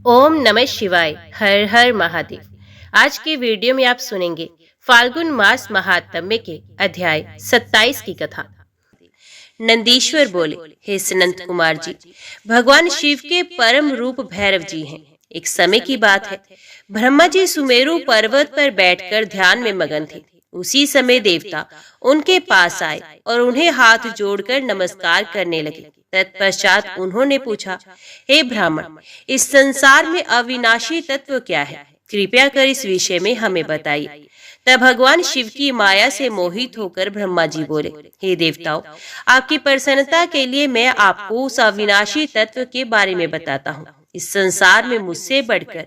ओम नमः शिवाय। हर हर महादेव। आज की वीडियो में आप सुनेंगे फाल्गुन मास महात्म्य के अध्याय 27 की कथा। नंदीश्वर बोले, हे सनंत कुमार जी, भगवान शिव के परम रूप भैरव जी हैं। एक समय की बात है, ब्रह्मा जी सुमेरु पर्वत पर बैठकर ध्यान में मगन थे। उसी समय देवता उनके पास आए और उन्हें हाथ जोड़कर नमस्कार करने लगे। तत्पश्चात उन्होंने पूछा, हे ब्राह्मण, इस संसार में अविनाशी तत्व क्या है? कृपया कर इस विषय में हमें बताइए। तब भगवान शिव की माया से मोहित होकर ब्रह्मा जी बोले, हे देवताओं, आपकी प्रसन्नता के लिए मैं आपको उस अविनाशी तत्व के बारे में बताता हूँ। इस संसार में मुझसे बढ़कर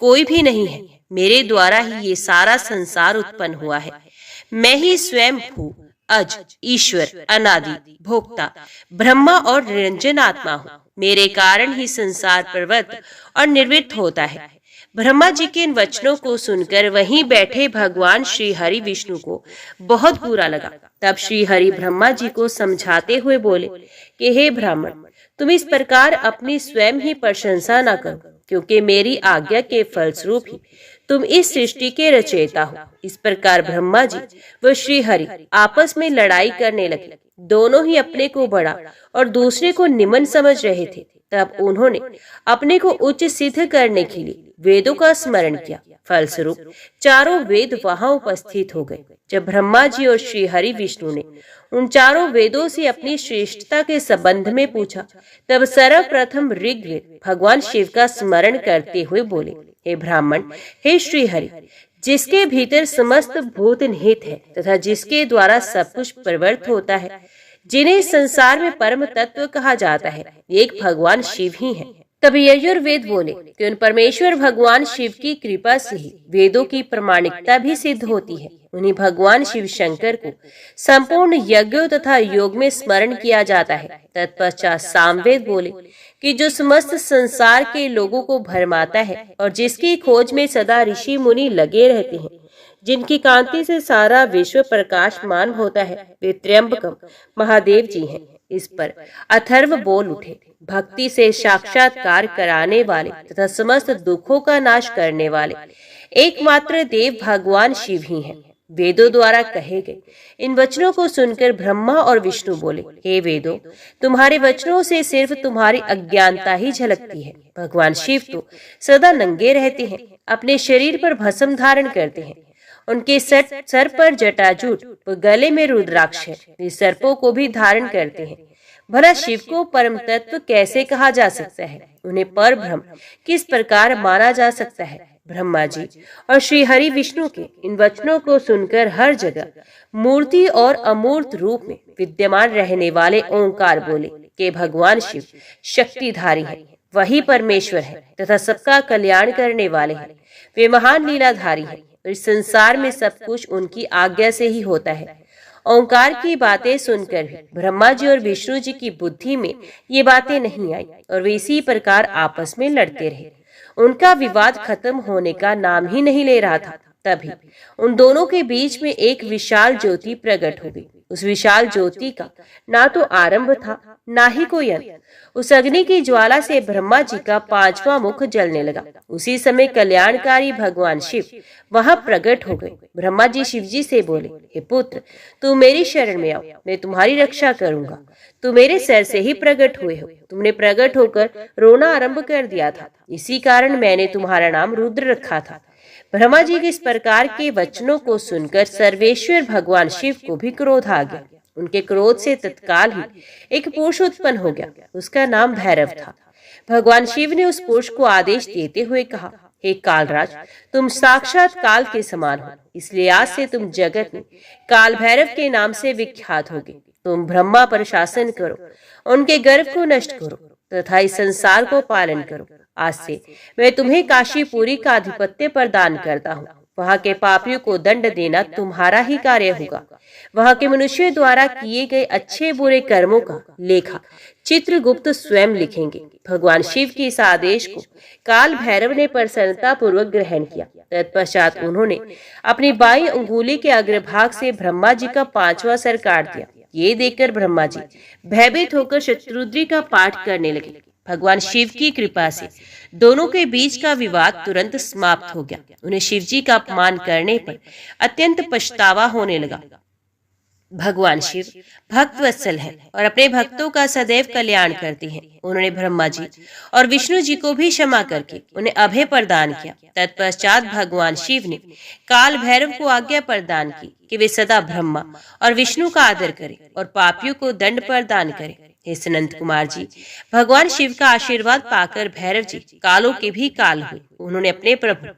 कोई भी नहीं है। मेरे द्वारा ही ये सारा संसार उत्पन्न हुआ है। मैं ही स्वयं हूँ, अज, ईश्वर, अनादि, भोक्ता, ब्रह्मा और निरंजन आत्मा हूँ। मेरे कारण ही संसार प्रवृत्त और निवृत्त होता है। ब्रह्मा जी के इन वचनों को सुनकर वहीं बैठे भगवान श्री हरि विष्णु को बहुत बुरा लगा। तब श्री हरि ब्रह्मा जी को समझाते हुए बोले कि हे ब्राह्मण, तुम इस प्रकार अपनी स्वयं ही प्रशंसा न करो, क्योंकि मेरी आज्ञा के फलस्वरूप ही तुम इस सृष्टि के रचयिता हो। इस प्रकार ब्रह्मा जी व श्री हरि आपस में लड़ाई करने लगे। दोनों ही अपने को बड़ा और दूसरे को निमन समझ रहे थे। तब उन्होंने अपने को उच्च सिद्ध करने के लिए वेदों का स्मरण किया। फलस्वरूप चारों वेद वहां उपस्थित हो गए। जब ब्रह्मा जी और श्री हरि विष्णु ने उन चारों वेदों से अपनी श्रेष्ठता के संबंध में पूछा, तब सर्वप्रथम ऋग्वेद भगवान शिव का स्मरण करते हुए बोले, हे ब्राह्मण, हे श्री हरि, जिसके भीतर समस्त भूत निहित है तथा जिसके द्वारा सब कुछ प्रवृत्त होता है, जिन्हें संसार में परम तत्व कहा जाता है, एक भगवान शिव ही है। तभी यजुर्वेद बोले कि उन परमेश्वर भगवान शिव की कृपा से ही वेदों की प्रामाणिकता भी सिद्ध होती है। उन्हीं भगवान शिव शंकर को संपूर्ण यज्ञों तथा योग में स्मरण किया जाता है। तत्पश्चात सामवेद बोले कि जो समस्त संसार के लोगों को भरमाता है और जिसकी खोज में सदा ऋषि मुनि लगे रहते हैं, जिनकी कांति से सारा विश्व प्रकाशमान होता है, वे त्र्यंबकम महादेव जी हैं। इस पर अथर्व बोल उठे, भक्ति से साक्षात्कार कराने वाले तथा समस्त दुखों का नाश करने वाले एकमात्र देव भगवान शिव ही हैं। वेदों द्वारा कहे गए इन वचनों को सुनकर ब्रह्मा और विष्णु बोले, हे वेदों, तुम्हारे वचनों से सिर्फ तुम्हारी अज्ञानता ही झलकती है। भगवान शिव तो सदा नंगे रहते हैं, अपने शरीर पर भस्म धारण करते हैं। उनके सर पर जटाजूट व गले में रुद्राक्ष है। वे सर्पों को भी धारण करते हैं। भला शिव को परम तत्व कैसे कहा जा सकता है? उन्हें पर ब्रह्म किस प्रकार माना जा सकता है? ब्रह्मा जी और श्री हरि विष्णु के इन वचनों को सुनकर हर जगह मूर्ति और अमूर्त रूप में विद्यमान रहने वाले ओंकार बोले कि भगवान शिव शक्तिधारी है, वही परमेश्वर है तथा सबका कल्याण करने वाले हैं। वे महान लीलाधारी है। इस संसार में सब कुछ उनकी आज्ञा से ही होता है। ओंकार की बातें सुनकर भी ब्रह्मा जी और विष्णु जी की बुद्धि में ये बातें नहीं आई और वे इसी प्रकार आपस में लड़ते रहे। उनका विवाद खत्म होने का नाम ही नहीं ले रहा था। तभी उन दोनों के बीच में एक विशाल ज्योति प्रकट हो गई। उस विशाल ज्योति का ना तो आरंभ था, ना ही कोई अंत। उस अग्नि की ज्वाला से ब्रह्मा जी का पांचवा मुख जलने लगा। उसी समय कल्याणकारी भगवान शिव वहां प्रकट हो गए। ब्रह्मा जी शिव जी से बोले, हे पुत्र, तुम मेरी शरण में आओ, मैं तुम्हारी रक्षा करूंगा। तुम मेरे सर से ही प्रकट हुए हो। तुमने प्रकट होकर रोना आरंभ कर दिया था, इसी कारण मैंने तुम्हारा नाम रुद्र रखा था। ब्रह्मा जी के इस प्रकार के वचनों को सुनकर सर्वेश्वर भगवान शिव को भी क्रोध आ गया। उनके क्रोध से तत्काल ही एक पुरुष उत्पन्न हो गया। उसका नाम भैरव था। भगवान शिव ने उस पुरुष को आदेश देते हुए कहा, हे कालराज, तुम साक्षात काल के समान हो, इसलिए आज से तुम जगत में काल भैरव के नाम से विख्यात होगे। तुम ब्रह्मा पर शासन करो, उनके गर्व को नष्ट करो तथा इस संसार को पालन करो। आज से मैं तुम्हें काशीपुरी का आधिपत्य प्रदान करता हूँ। वहाँ के पापियों को दंड देना तुम्हारा ही कार्य होगा। वहाँ के मनुष्यों द्वारा किए गए अच्छे बुरे कर्मों का लेखा चित्रगुप्त स्वयं लिखेंगे। भगवान शिव के इस आदेश को काल भैरव ने प्रसन्नता पूर्वक ग्रहण किया। तत्पश्चात उन्होंने अपनी बाईं अंगुली के अग्रभाग से ब्रह्मा जी का पांचवा सर काट दिया। ये देखकर ब्रह्मा जी भयभीत होकर शत्रुद्री का पाठ करने लगे। भगवान शिव की कृपा से दोनों के बीच का विवाद तुरंत समाप्त हो गया। उन्हें शिव जी का अपमान करने पर अत्यंत पछतावा होने लगा। भगवान शिव भक्त वत्सल हैं और अपने भक्तों का सदैव कल्याण करते हैं। उन्होंने ब्रह्मा जी और विष्णु जी को भी क्षमा करके उन्हें अभय प्रदान किया। तत्पश्चात भगवान शिव ने काल भैरव को आज्ञा प्रदान की कि वे सदा ब्रह्मा और विष्णु का आदर करें और पापियों को दंड प्रदान करें। हे सनंत कुमार जी, भगवान शिव का आशीर्वाद पाकर भैरव जी कालों के भी काल हुए। उन्होंने अपने प्रभु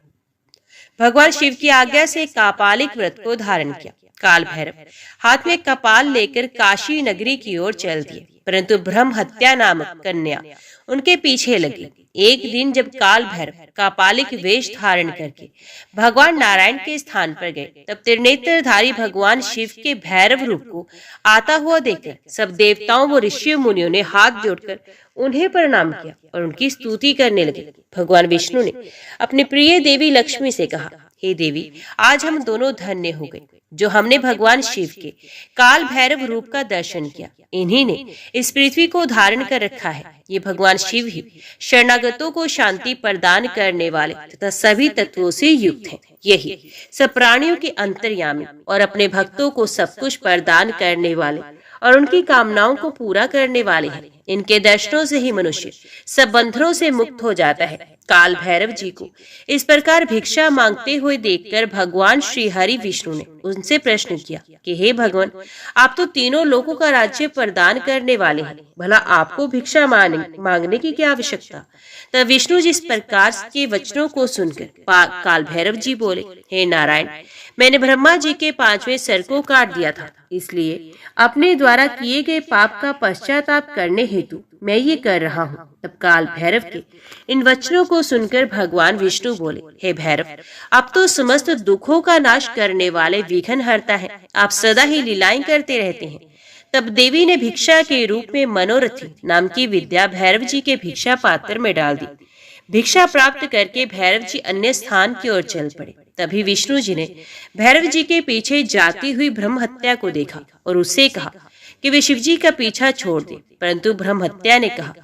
भगवान शिव की आज्ञा से कापालिक व्रत को धारण किया। काल भैरव हाथ में कपाल लेकर काशी नगरी की ओर चल दिए, परंतु ब्रह्म हत्या नामक कन्या उनके पीछे लगी। एक दिन जब काल भैरव कापालिक वेश धारण करके भगवान नारायण के स्थान पर गए, तब त्रिनेत्रधारी भगवान शिव के भैरव रूप को आता हुआ देखकर सब देवताओं व ऋषि मुनियों ने हाथ जोड़कर उन्हें प्रणाम किया और उनकी स्तुति करने लगे। भगवान विष्णु ने अपनी प्रिय देवी लक्ष्मी से कहा, हे देवी, आज हम दोनों धन्य हो गए जो हमने भगवान शिव के काल भैरव रूप का दर्शन किया। इन्हीं ने इस पृथ्वी को धारण कर रखा है। ये भगवान शिव ही शरणागतों को शांति प्रदान करने वाले तथा सभी तत्वों से युक्त हैं। यही सब प्राणियों के अंतर्यामी और अपने भक्तों को सब कुछ प्रदान करने वाले और उनकी कामनाओं को पूरा करने वाले हैं। इनके दर्शनों से ही मनुष्य सब बंधनों से मुक्त हो जाता है। काल भैरव जी को इस प्रकार भिक्षा मांगते हुए देखकर भगवान श्री हरि विष्णु ने उनसे प्रश्न किया कि हे भगवान, आप तो तीनों लोगों का राज्य प्रदान करने वाले हैं, भला आपको भिक्षा मांगने की क्या आवश्यकता। तब विष्णु जी इस प्रकार के वचनों को सुनकर काल भैरव जी बोले, हे नारायण, मैंने ब्रह्मा जी के 5वें सर को काट दिया था, इसलिए अपने द्वारा किए गए पाप का पश्चाताप करने हेतु मैं ये कर रहा हूँ। तब काल भैरव के इन वचनों को सुनकर भगवान विष्णु बोले, हे भैरव, आप तो समस्त दुखों का नाश करने वाले विघ्न हरता है, आप सदा ही लीलाएं करते रहते हैं। तब देवी ने भिक्षा के रूप में मनोरथी नाम की विद्या भैरव जी के भिक्षा पात्र में डाल दी। भिक्षा प्राप्त करके भैरव जी अन्य स्थान की ओर चल पड़े। तभी विष्णु जी ने भैरव जी के पीछे जाती हुई ब्रह्म हत्या को देखा और उससे कहा कि वे शिव जी का पीछा छोड़ दे, परंतु ब्रह्म हत्या ने कहा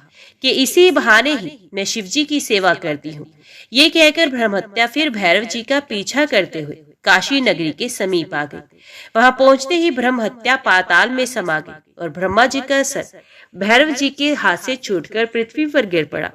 कि इसी बहाने ही मैं शिव जी की सेवा करती हूँ। ये कहकर ब्रह्म हत्या फिर भैरव जी का पीछा करते हुए काशी नगरी के समीप आ गई। वहां पहुंचते ही ब्रह्म हत्या पाताल में समा गई और ब्रह्मा जी का सर भैरव जी के हाथ से छूटकर पृथ्वी पर गिर पड़ा।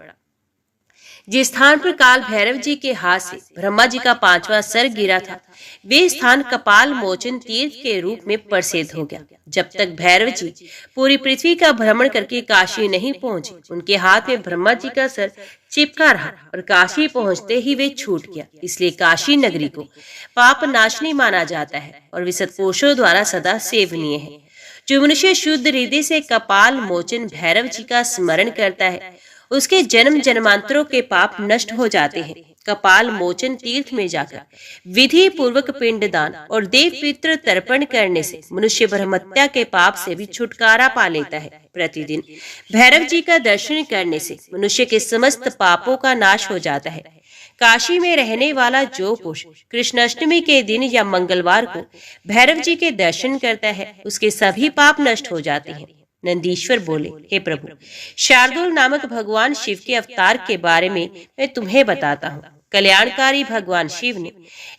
जिस स्थान पर काल भैरव जी के हाथ से ब्रह्मा जी का 5वां सर गिरा था, वे स्थान कपाल मोचन तीर्थ के रूप में प्रसिद्ध हो गया। जब तक भैरव जी पूरी पृथ्वी का भ्रमण करके काशी नहीं पहुंचे, उनके हाथ में ब्रह्मा जी का सर चिपका रहा और काशी पहुंचते ही वे छूट गया। इसलिए काशी नगरी को पाप नाशनी माना जाता है और वे सत्पुरुषों द्वारा सदा सेवनीय है। जो मनुष्य शुद्ध हृदय से कपाल मोचन भैरव जी का स्मरण करता है, उसके जन्म जन्मांतरों के पाप नष्ट हो जाते हैं। कपाल मोचन तीर्थ में जाकर विधि पूर्वक पिंडदान और देव पितृ तर्पण करने से मनुष्य ब्रह्महत्या के पाप से भी छुटकारा पा लेता है। प्रतिदिन भैरव जी का दर्शन करने से मनुष्य के समस्त पापों का नाश हो जाता है। काशी में रहने वाला जो पुरुष कृष्णाष्टमी के दिन या मंगलवार को भैरव जी के दर्शन करता है, उसके सभी पाप नष्ट हो जाते हैं। नंदीश्वर बोले, हे प्रभु, शार्दुल नामक भगवान शिव के अवतार के बारे में मैं तुम्हें बताता हूँ। कल्याणकारी भगवान शिव ने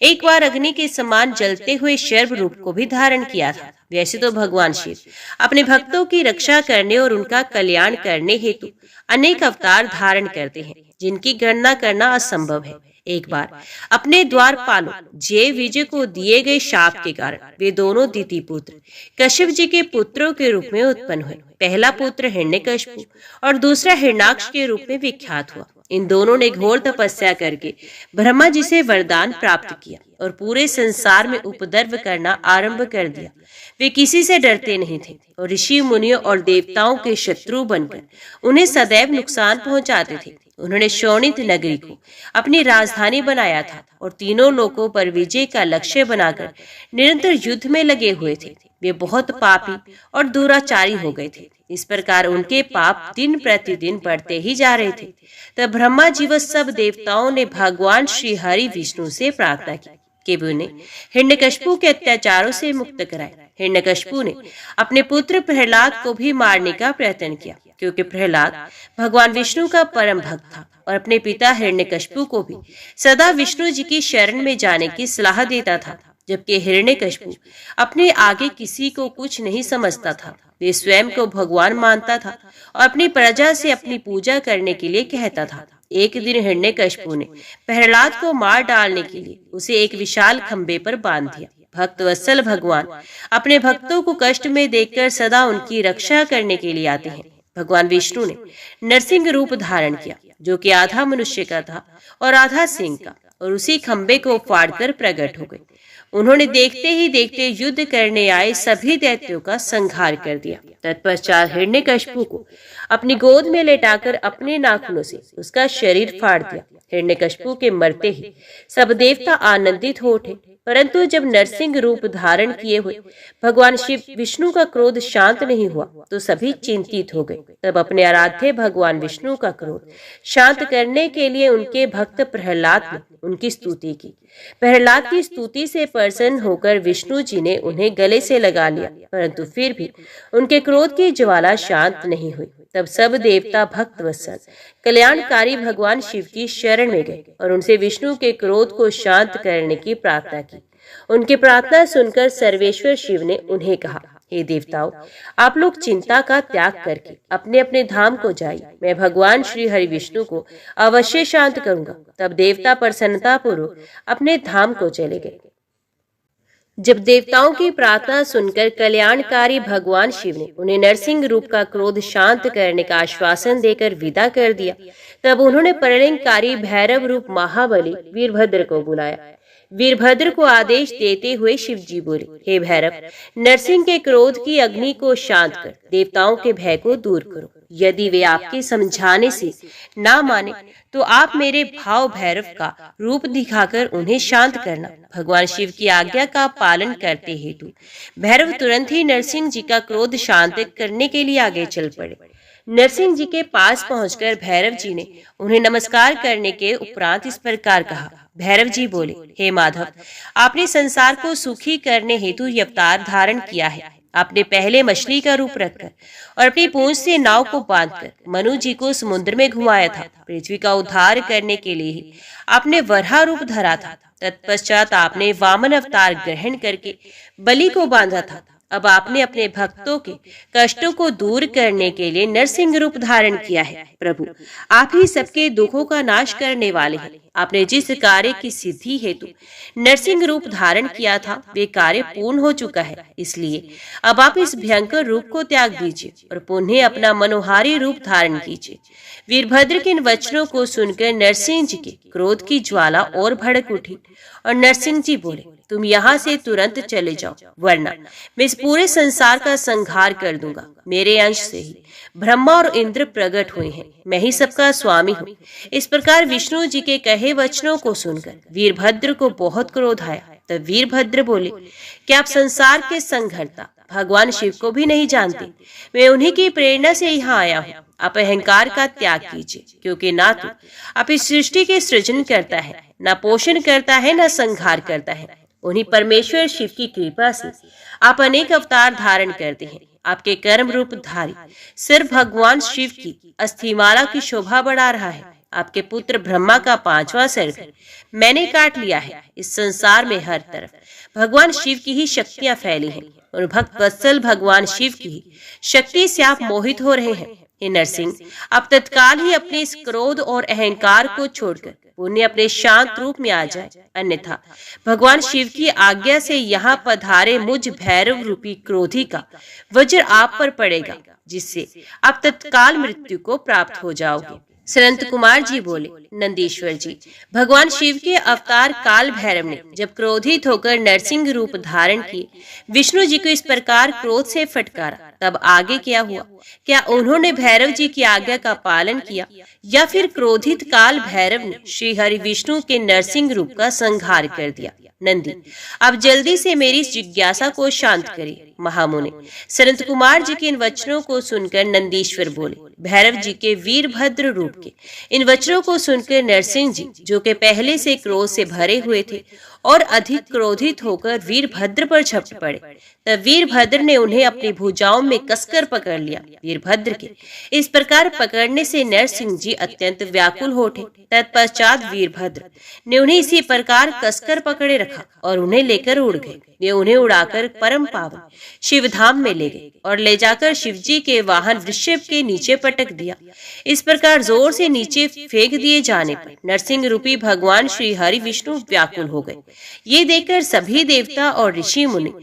एक बार अग्नि के समान जलते हुए शर्व रूप को भी धारण किया था। वैसे तो भगवान शिव अपने भक्तों की रक्षा करने और उनका कल्याण करने हेतु अनेक अवतार धारण करते हैं, जिनकी गणना करना असंभव है। एक बार अपने द्वारपालों जय विजय को दिए गए शाप के कारण वे दोनों दिति पुत्र कश्यप जी के पुत्रों के रूप में उत्पन्न हुए। पहला पुत्र हिरण्यकशिपु और दूसरा हिरण्याक्ष के रूप में विख्यात हुआ। इन दोनों ने घोर तपस्या करके ब्रह्मा जी से वरदान प्राप्त किया और पूरे संसार में उपद्रव करना आरंभ कर दिया। वे किसी से डरते नहीं थे और ऋषि मुनियों और देवताओं के शत्रु बनकर उन्हें सदैव नुकसान पहुंचाते थे। उन्होंने शोणित नगरी को अपनी राजधानी बनाया था और तीनों लोगों पर विजय का लक्ष्य बनाकर निरंतर युद्ध में लगे हुए थे। वे बहुत पापी और दुराचारी हो गए थे। इस प्रकार उनके पाप दिन प्रतिदिन बढ़ते ही जा रहे थे। तब ब्रह्मा जी व सब देवताओं ने भगवान श्री हरि विष्णु से प्रार्थना की कि वे उन्हें हिरण्यकशिपु के अत्याचारों से मुक्त कराए। हिरण्यकशिपु ने अपने पुत्र प्रहलाद को भी मारने का प्रयत्न किया, क्योंकि प्रहलाद भगवान विष्णु का परम भक्त था और अपने पिता हिरण्यकशिपु को भी सदा विष्णु जी की शरण में जाने की सलाह देता था। जबकि हिरण्यकशिपु अपने आगे किसी को कुछ नहीं समझता था। वे स्वयं को भगवान मानता था और अपनी प्रजा से अपनी पूजा करने के लिए कहता था। एक दिन हिरण्यकशिपु ने प्रहलाद को मार डालने के लिए उसे एक विशाल खंबे पर बांध दिया। भक्त वत्सल भगवान अपने भक्तों को कष्ट में देखकर सदा उनकी रक्षा करने के लिए आते हैं। भगवान विष्णु ने नरसिंह रूप धारण किया, जो कि आधा मनुष्य का था और आधा सिंह का, और उसी खंबे को फाड़कर प्रकट हो गए। उन्होंने देखते ही देखते युद्ध करने आए सभी दैत्यों का संहार कर दिया। तत्पश्चात हिरण्यकशिपु को अपनी गोद में लेटाकर अपने नाखूनों से उसका शरीर फाड़ दिया। हिरण्यकशिपु के मरते ही सब देवता आनंदित हो उठे, परंतु जब नरसिंह रूप धारण किए हुए भगवान शिव विष्णु का क्रोध शांत नहीं हुआ तो सभी चिंतित हो गए। तब अपने आराध्य भगवान विष्णु का क्रोध शांत करने के लिए उनके भक्त प्रहलाद ने उनकी स्तुति की। प्रहलाद की स्तुति से प्रसन्न होकर विष्णु जी ने उन्हें गले से लगा लिया, परंतु फिर भी उनके क्रोध की ज्वाला शांत नहीं हुई। तब सब देवता भक्त वत्सल कल्याणकारी भगवान शिव की शरण में गए और उनसे विष्णु के क्रोध को शांत करने की प्रार्थना की। उनकी प्रार्थना सुनकर सर्वेश्वर शिव ने उन्हें कहा, हे देवताओं, आप लोग चिंता का त्याग करके अपने अपने धाम को जाइए। मैं भगवान श्री हरि विष्णु को अवश्य शांत करूंगा। तब देवता प्रसन्नता पूर्वक अपने धाम को चले गए। जब देवताओं की प्रार्थना सुनकर कल्याणकारी भगवान शिव ने उन्हें नरसिंह रूप का क्रोध शांत करने का आश्वासन देकर विदा कर दिया, तब उन्होंने प्रलयंकारी भैरव रूप महाबली वीरभद्र को बुलाया। वीरभद्र को आदेश देते हुए शिव जी बोले, हे भैरव, नरसिंह के क्रोध की अग्नि को शांत कर देवताओं के भय को दूर करो। यदि वे आपके समझाने से ना माने तो आप मेरे भाव भैरव का रूप दिखाकर उन्हें शांत करना। भगवान शिव की आज्ञा का पालन करते हेतु भैरव तुरंत ही नरसिंह जी का क्रोध शांत करने के लिए आगे चल पड़े। नरसिंह जी के पास पहुंचकर भैरव जी ने उन्हें नमस्कार करने के उपरांत इस प्रकार कहा। भैरव जी बोले, हे माधव, आपने संसार को सुखी करने हेतु ये अवतार धारण किया है। आपने पहले मछली का रूप रखकर और अपनी पूंछ से नाव को बांधकर मनु जी को समुद्र में घुमाया था। पृथ्वी का उद्धार करने के लिए ही आपने वराह रूप धरा था। तत्पश्चात आपने वामन अवतार ग्रहण करके बलि को बांधा था। अब आपने अपने भक्तों के कष्टों को दूर करने के लिए नरसिंह रूप धारण किया है। प्रभु, आप ही सबके दुखों का नाश करने वाले हैं। आपने जिस कार्य की सिद्धि हेतु नरसिंह रूप धारण किया था वे कार्य पूर्ण हो चुका है, इसलिए अब आप इस भयंकर रूप को त्याग दीजिए और पुनः अपना मनोहारी रूप धारण कीजिए। वीरभद्र के इन वचनों को सुनकर नरसिंह जी के क्रोध की ज्वाला और भड़क उठी और नरसिंह जी बोले, तुम यहाँ से तुरंत चले जाओ, वरना मैं इस पूरे संसार का संहार कर दूंगा। मेरे अंश से ही ब्रह्मा और इंद्र प्रकट हुए हैं, मैं ही सबका स्वामी हूँ। इस प्रकार विष्णु जी के कहे वचनों को सुनकर वीरभद्र को बहुत क्रोध आया। तब वीरभद्र बोले, क्या आप संसार के संहर्ता भगवान शिव को भी नहीं जानते? मैं उन्हीं की प्रेरणा से यहाँ आया हूँ। आप अहंकार का त्याग कीजिए, क्योंकि ना तो आप इस सृष्टि के सृजन करता है, ना पोषण करता है, ना संहार करता है। उन्हीं परमेश्वर शिव की कृपा से आप अनेक अवतार धारण करते हैं। आपके कर्म रूप धारी सिर भगवान शिव की अस्थिमाला की शोभा बढ़ा रहा है। आपके पुत्र ब्रह्मा का 5वां सिर मैंने काट लिया है। इस संसार में हर तरफ भगवान शिव की ही शक्तियां फैली हैं और भक्त वत्सल भगवान शिव की ही शक्ति से आप मोहित हो रहे हैं। हे नरसिंह, आप तत्काल ही अपने इस क्रोध और अहंकार को छोड़कर पुण्य अपने शांत रूप में आ जाए, अन्यथा भगवान शिव की आज्ञा से यहाँ पधारे मुझ भैरव रूपी क्रोधी का वज्र आप पर पड़ेगा, जिससे आप तत्काल मृत्यु को प्राप्त हो जाओगे। संत कुमार जी बोले, नंदीश्वर जी, भगवान शिव के अवतार काल भैरव ने जब क्रोधित होकर नरसिंह रूप धारण किए विष्णु जी को इस प्रकार क्रोध से फटकारा, तब आगे क्या हुआ? क्या उन्होंने भैरव जी की आज्ञा का पालन किया या फिर क्रोधित काल भैरव ने श्री हरि विष्णु के नरसिंह रूप का संहार कर दिया? नंदी, आप जल्दी से मेरी इस जिज्ञासा को शांत करिए। महामुनि संत कुमार जी के इन वचनों को सुनकर नंदीश्वर बोले, भैरव जी के वीरभद्र रूप के इन वचनों को सुनकर नरसिंह जी, जो के पहले से क्रोध से भरे हुए थे और अधिक क्रोधित होकर वीरभद्र पर झपट पड़े। तब वीरभद्र ने उन्हें अपनी भुजाओं में कसकर पकड़ लिया। वीरभद्र के इस प्रकार पकड़ने से नरसिंह जी अत्यंत व्याकुल हो उठे। तत्पश्चात वीरभद्र ने उन्हें इसी प्रकार कसकर पकड़े रखा और उन्हें लेकर उड़ गए। वे उन्हें उड़ाकर परम पावन शिवधाम में ले गए और ले जाकर शिवजी के वाहन वृषभ के नीचे पटक दिया। इस प्रकार जोर से नीचे फेंक दिए जाने पर नरसिंह रूपी भगवान श्री हरि विष्णु व्याकुल हो गए। ये देखकर सभी देवता और ऋषि मुनि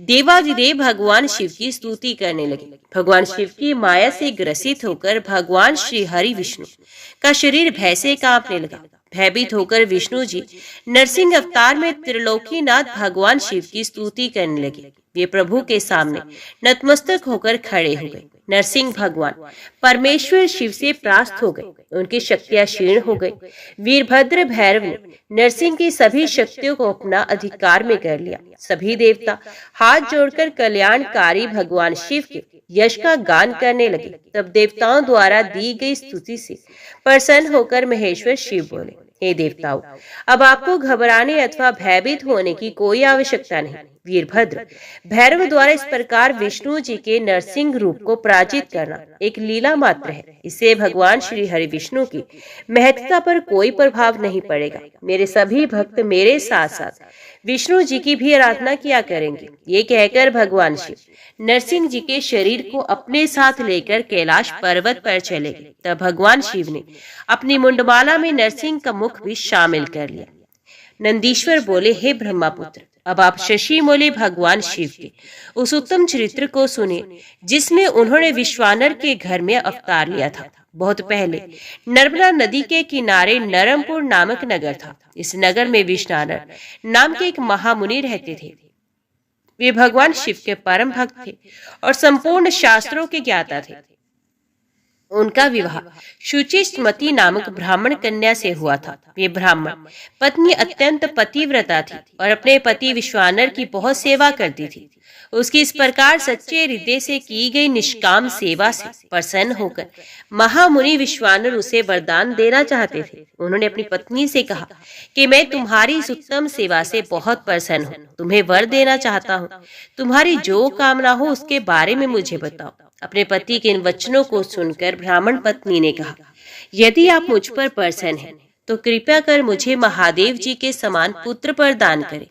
देवाधिदेव भगवान शिव की स्तुति करने लगे। भगवान शिव की माया से ग्रसित होकर भगवान श्री हरि विष्णु का शरीर भय से कांपने लगा। भयभीत होकर विष्णु जी नरसिंह अवतार में त्रिलोकीनाथ भगवान शिव की स्तुति करने लगे। वे प्रभु के सामने नतमस्तक होकर खड़े हो गए। नरसिंह भगवान परमेश्वर शिव से परास्त हो गए। उनकी शक्तियां क्षीण हो गई। वीरभद्र भैरव ने नरसिंह की सभी शक्तियों को अपना अधिकार में कर लिया। सभी देवता हाथ जोड़कर कल्याणकारी भगवान शिव के यश का गान करने लगे। तब देवताओं द्वारा दी गई स्तुति से प्रसन्न होकर महेश्वर शिव बोले, हे देवताओं, अब आपको घबराने अथवा भयभीत होने की कोई आवश्यकता नहीं। वीरभद्र भैरव द्वारा इस प्रकार विष्णु जी के नरसिंह रूप को पराजित करना एक लीला मात्र है। इससे भगवान श्री हरि विष्णु की महत्ता पर कोई प्रभाव नहीं पड़ेगा। मेरे सभी भक्त मेरे साथ साथ विष्णु जी की भी आराधना किया करेंगे। ये कहकर भगवान शिव नरसिंह जी के शरीर को अपने साथ लेकर कैलाश पर्वत पर चले गए। तब भगवान शिव ने अपनी मुंडमाला में नरसिंह का मुख भी शामिल कर लिया। नंदीश्वर बोले, हे ब्रह्मापुत्र, अब आप शशि मौली भगवान शिव के उस उत्तम चरित्र को सुनिए जिसमें उन्होंने विश्वानर के घर में अवतार लिया था। बहुत पहले नर्मदा नदी के किनारे नरमपुर नामक नगर था। इस नगर में विश्वानर नाम के एक महामुनि रहते थे। वे भगवान शिव के परम भक्त थे और संपूर्ण शास्त्रों के ज्ञाता थे। उनका विवाह शुचिस्मती नामक ब्राह्मण कन्या से हुआ था। वे ब्राह्मण पत्नी अत्यंत पतिव्रता थी और अपने पति विश्वानर की बहुत सेवा करती थी। उसकी इस प्रकार सच्चे हृदय से की गई निष्काम सेवा से प्रसन्न होकर महामुनि विश्वानर उसे वरदान देना चाहते थे। उन्होंने अपनी पत्नी से कहा कि मैं तुम्हारी इस उत्तम सेवा से बहुत प्रसन्न हूँ, तुम्हें वर देना चाहता हूँ। तुम्हारी जो कामना हो उसके बारे में मुझे बताओ। अपने पति के इन वचनों को सुनकर ब्राह्मण पत्नी ने कहा, यदि आप मुझ पर प्रसन्न हैं तो कृपया कर मुझे महादेव जी के समान पुत्र प्रदान करें।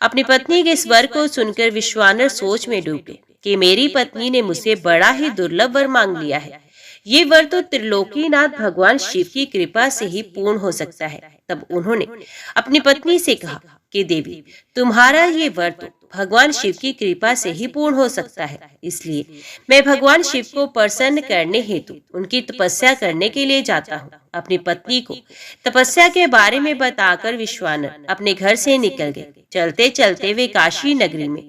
अपनी पत्नी के इस वर को सुनकर विश्वानर सोच में डूब गए कि मेरी पत्नी ने मुझसे बड़ा ही दुर्लभ वर मांग लिया है। ये वर तो त्रिलोकीनाथ भगवान शिव की कृपा से ही पूर्ण हो सकता है। तब उन्होंने अपनी पत्नी से कहा कि देवी, तुम्हारा ये वर तो भगवान शिव की कृपा से ही पूर्ण हो सकता है, इसलिए मैं भगवान शिव को प्रसन्न करने हेतु उनकी तपस्या करने के लिए जाता हूँ। अपनी पत्नी को तपस्या के बारे में बताकर विश्वानर अपने घर से निकल गए। चलते चलते वे काशी नगरी में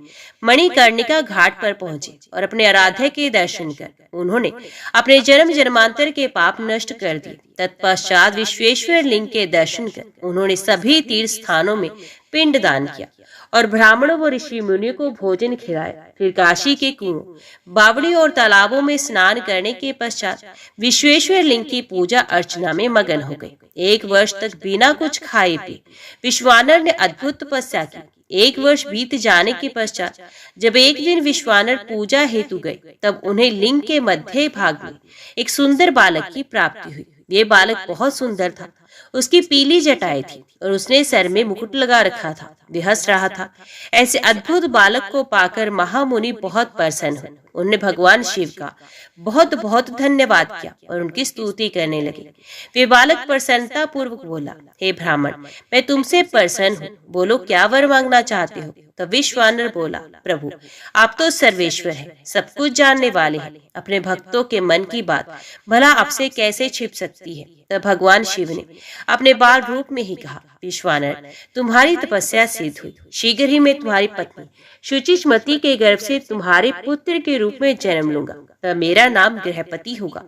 मणिकर्णिका घाट पर पहुंचे और अपने आराध्य के दर्शन कर उन्होंने अपने जन्म जन्मांतर के पाप नष्ट कर दिए। तत्पश्चात विश्वेश्वर लिंग के दर्शन कर उन्होंने सभी तीर्थ स्थानों में पिंड दान किया और ब्राह्मणों व ऋषि मुनियों को भोजन खिलाया। फिर काशी के कुओं, बावड़ी और तालाबों में स्नान करने के पश्चात विश्वेश्वर लिंग की पूजा अर्चना में मगन हो गए। 1 वर्ष तक बिना कुछ खाए पिए विश्वानर ने अद्भुत तपस्या की। 1 वर्ष बीत जाने के पश्चात जब एक दिन विश्वानर पूजा हेतु गए, तब उन्हें लिंग के मध्य भाग में एक सुंदर बालक की प्राप्ति हुई। ये बालक बहुत सुंदर था। उसकी पीली जटाएं थी और उसने सर में मुकुट लगा रखा था। वे हंस रहा था। ऐसे अद्भुत बालक को पाकर महामुनि बहुत प्रसन्न हुए। उन्होंने भगवान शिव का बहुत बहुत धन्यवाद किया और उनकी स्तुति करने लगे। वे बालक प्रसन्नता पूर्वक बोला, हे ब्राह्मण, मैं तुमसे प्रसन्न हूँ, बोलो क्या वर मांगना चाहते हो। तब विश्वानर बोला, प्रभु आप तो सर्वेश्वर हैं, सब कुछ जानने वाले हैं। अपने भक्तों के मन की बात भला आपसे कैसे छिप सकती है। तब भगवान शिव ने अपने बाल रूप में ही कहा, विश्वानर, तुम्हारी तपस्या सिद्ध हुई। शीघ्र ही मैं तुम्हारी पत्नी शुचिस्मती के गर्भ से तुम्हारे पुत्र के रूप में जन्म लूंगा। तब मेरा नाम गृहपति होगा।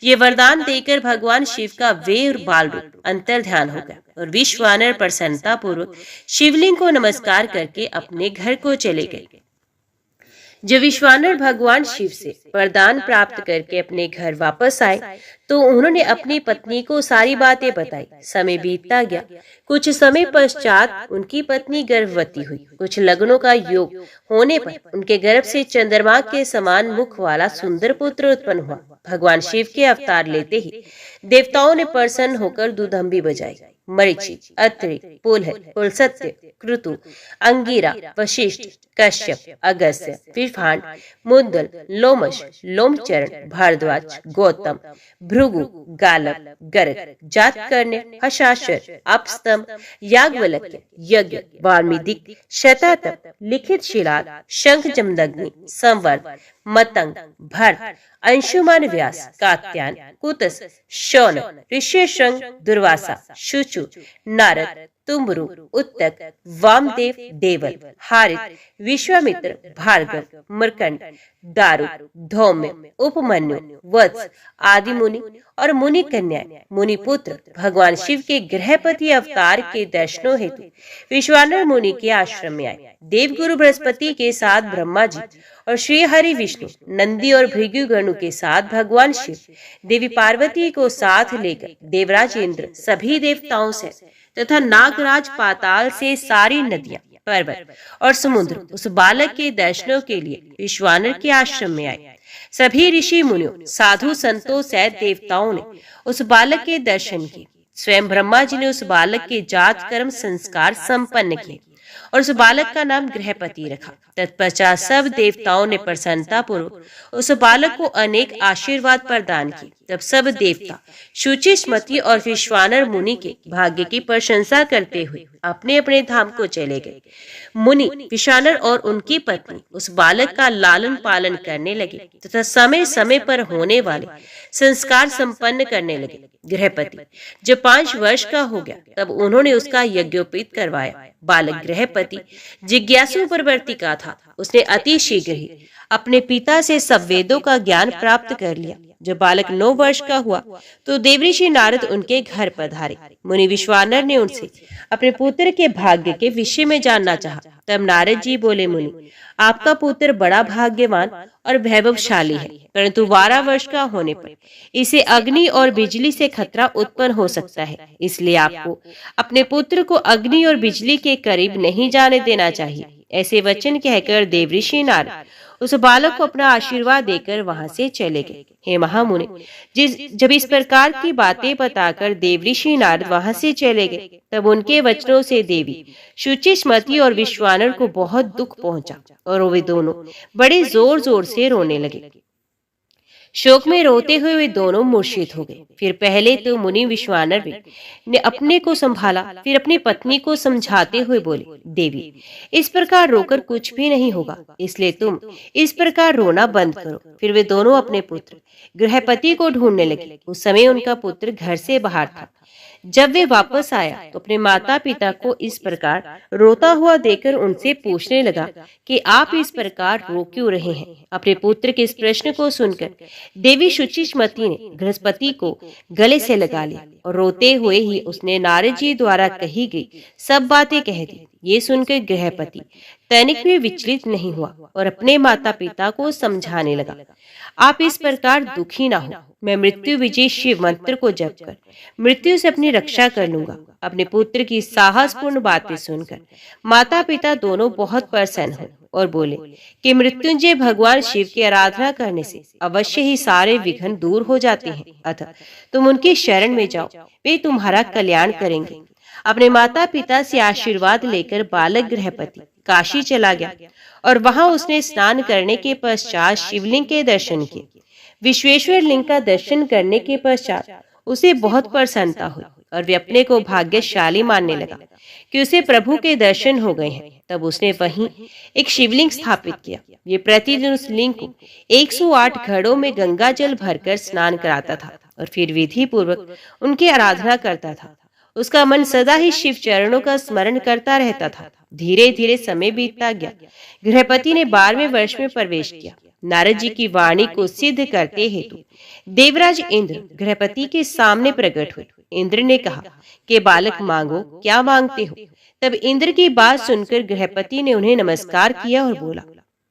ये वरदान देकर भगवान शिव का वे और बाल रूप अंतर ध्यान हो गया और विश्वानर प्रसन्नता पूर्वक शिवलिंग को नमस्कार करके अपने घर को चले गए। जब विश्वानर भगवान शिव से वरदान प्राप्त करके अपने घर वापस आए तो उन्होंने अपनी पत्नी को सारी बातें बताई। समय बीतता गया। कुछ समय पश्चात उनकी पत्नी गर्भवती हुई। कुछ लग्नों का योग होने पर उनके गर्भ से चंद्रमा के समान मुख वाला सुंदर पुत्र उत्पन्न हुआ। भगवान शिव के अवतार लेते ही देवताओं ने प्रसन्न होकर दुदंबी बजाई। मरीचि, अत्रि, पुलह, पुलस्त्य, क्रतु, अंगिरा, वशिष्ठ, कश्यप, अगस्त्य, विभांड, मुद्दल, लोमश, लोमचरण, भारद्वाज, गौतम, भृगु, गालव, गर्ग, जातकर्ण्य, हशाशर, अपस्तम, याज्ञवल्क्य, यज्ञ, वाल्मीकि, शततप, लिखित शिलाद, शंख जमदग्नि, संवर्त, मतंग, भट्ट, अंशुमान व्यास, कात्यायन, कुतस, शौनक, ऋष्यशृंग, दुर्वासा, शुचु, नारद, तुम्बरु, उत्तक, वामदेव, देवल, हारित, विश्वामित्र, भार्गव, मर्कंड, दारुक, धौम्य, उपमन्यु, वत्स आदि मुनि और मुनि कन्याएं, मुनि पुत्र भगवान शिव के गृहपति अवतार के दर्शनों हेतु विश्वानर मुनि के आश्रम में आए। देवगुरु बृहस्पति के साथ ब्रह्मा जी और श्री हरि विष्णु, नंदी और भृगु गणों के साथ भगवान शिव, देवी पार्वती को साथ लेकर देवराज इंद्र, सभी देवताओं से तथा नागराज पाताल से सारी नदियां, पर्वत और समुद्र उस बालक के दर्शनों के लिए विश्वानर के आश्रम में आए। सभी ऋषि मुनियों, साधु संतों सहित देवताओं ने उस बालक के दर्शन किए। स्वयं ब्रह्मा जी ने उस बालक के जात कर्म संस्कार संपन्न किए और उस बालक का नाम गृहपति रखा। तत्पश्चात सब देवताओं ने प्रसन्नता पूर्वक उस बालक को अनेक आशीर्वाद प्रदान किए। तब सब देवता शुचिस्मति और विश्वानर मुनि के भाग्य की प्रशंसा करते हुए अपने अपने धाम को चले गए। मुनि विश्वानर और उनकी पत्नी उस बालक का लालन पालन करने लगे तथा समय समय पर होने वाले संस्कार संपन्न करने लगे। गृहपति जब 5 वर्ष का हो गया तब उन्होंने उसका यज्ञोपवीत करवाया। बालक गृहपति जिज्ञासु प्रवृत्ति का था। उसने अति शीघ्र ही अपने पिता से सब वेदों का ज्ञान प्राप्त कर लिया। जब बालक 9 वर्ष का हुआ तो देवऋषि नारद उनके घर पधारे। मुनि विश्वानर ने उनसे अपने पुत्र के भाग्य के विषय में जानना चाहा। तब नारद जी बोले, मुनि, आपका पुत्र बड़ा भाग्यवान और वैभवशाली है, परंतु 12 वर्ष का होने पर इसे अग्नि और बिजली से खतरा उत्पन्न हो सकता है। इसलिए आपको अपने पुत्र को अग्नि और बिजली के करीब नहीं जाने देना चाहिए। ऐसे वचन कहकर देवऋषि नारद उस बालक को अपना आशीर्वाद देकर वहां से चले गए। हे महामुनि, जब इस प्रकार की बातें बताकर देवऋषि नारद वहां से चले गए तब उनके वचनों से देवी शुचिस्मति और विश्वानर को बहुत दुख पहुंचा और वे दोनों बड़े जोर जोर से रोने लगे। शोक में रोते हुए वे दोनों मूर्छित हो गए। फिर पहले तो मुनि विश्वानर ने अपने को संभाला, फिर अपनी पत्नी को समझाते हुए बोले, देवी, इस प्रकार रोकर कुछ भी नहीं होगा, इसलिए तुम इस प्रकार रोना बंद करो। फिर वे दोनों अपने पुत्र गृहपति को ढूंढने लगे। उस समय उनका पुत्र घर से बाहर था। जब वे वापस आया तो अपने माता पिता को इस प्रकार रोता हुआ देखकर उनसे पूछने लगा कि आप इस प्रकार रो क्यों रहे हैं। अपने पुत्र के इस प्रश्न को सुनकर देवी शुचिस्मति ने बृहस्पति को गले से लगा लिया और रोते हुए ही उसने नारद जी द्वारा कही गई सब बातें कह दी। ये सुनकर गृहपति तनिक भी विचलित नहीं हुआ और अपने माता पिता को समझाने लगा, आप इस प्रकार दुखी ना हो। मैं मृत्यु विजय शिव मंत्र को जप कर मृत्यु से अपनी रक्षा कर लूंगा। अपने पुत्र की साहसपूर्ण बातें सुनकर माता पिता दोनों बहुत प्रसन्न हुए और बोले कि मृत्युंजय भगवान शिव की आराधना करने से अवश्य ही सारे विघ्न दूर हो जाते हैं। अतः तुम उनकी शरण में जाओ, वे तुम्हारा कल्याण करेंगे। अपने माता पिता से आशीर्वाद लेकर बालक गृहपति काशी चला गया और वहां उसने स्नान करने के पश्चात शिवलिंग के दर्शन किए। विश्वेश्वर लिंग का दर्शन करने के पश्चात उसे बहुत प्रसन्नता हुई और वे अपने को भाग्यशाली मानने लगा कि उसे प्रभु के दर्शन हो गए हैं। तब उसने वहीं एक शिवलिंग स्थापित किया। ये प्रतिदिन उस लिंग को 108 घड़ों में गंगा जल भरकर स्नान कराता था और फिर विधि पूर्वक उनकी आराधना करता था। उसका मन सदा ही शिव चरणों का स्मरण करता रहता था। धीरे धीरे समय बीतता गया। गृहपति ने 12वें वर्ष में प्रवेश किया। नारद जी की वाणी को सिद्ध करते हेतु देवराज इंद्र गृहपति के सामने प्रकट हुए। इंद्र ने कहा कि बालक मांगो, क्या मांगते हो। तब इंद्र की बात सुनकर गृहपति ने उन्हें नमस्कार किया और बोला,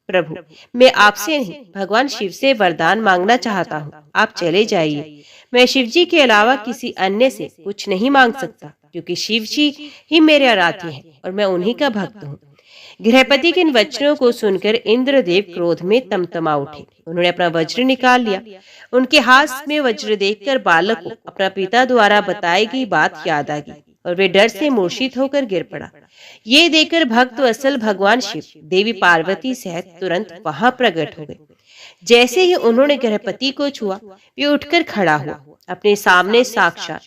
प्रभु, मैं आपसे नहीं भगवान शिव से वरदान मांगना चाहता हूँ। आप चले जाइए। मैं शिव जी के अलावा किसी अन्य से कुछ नहीं मांग सकता, क्योंकि शिव जी ही मेरे आराध्य हैं और मैं उन्हीं का भक्त हूँ। गृहपति के इन वचनों को सुनकर इंद्रदेव क्रोध में तमतमा उठे। उन्होंने अपना वज्र निकाल लिया। उनके हाथ में वज्र देखकर बालक को अपना पिता द्वारा बताई गई बात याद आ गई और वे डर से मूर्छित होकर गिर पड़ा। ये देखकर भक्त वत्सल भगवान शिव देवी पार्वती सहित तुरंत वहां प्रकट हो गए। जैसे ही उन्होंने गृहपति को छुआ, वे उठकर खड़ा हुआ। अपने सामने साक्षात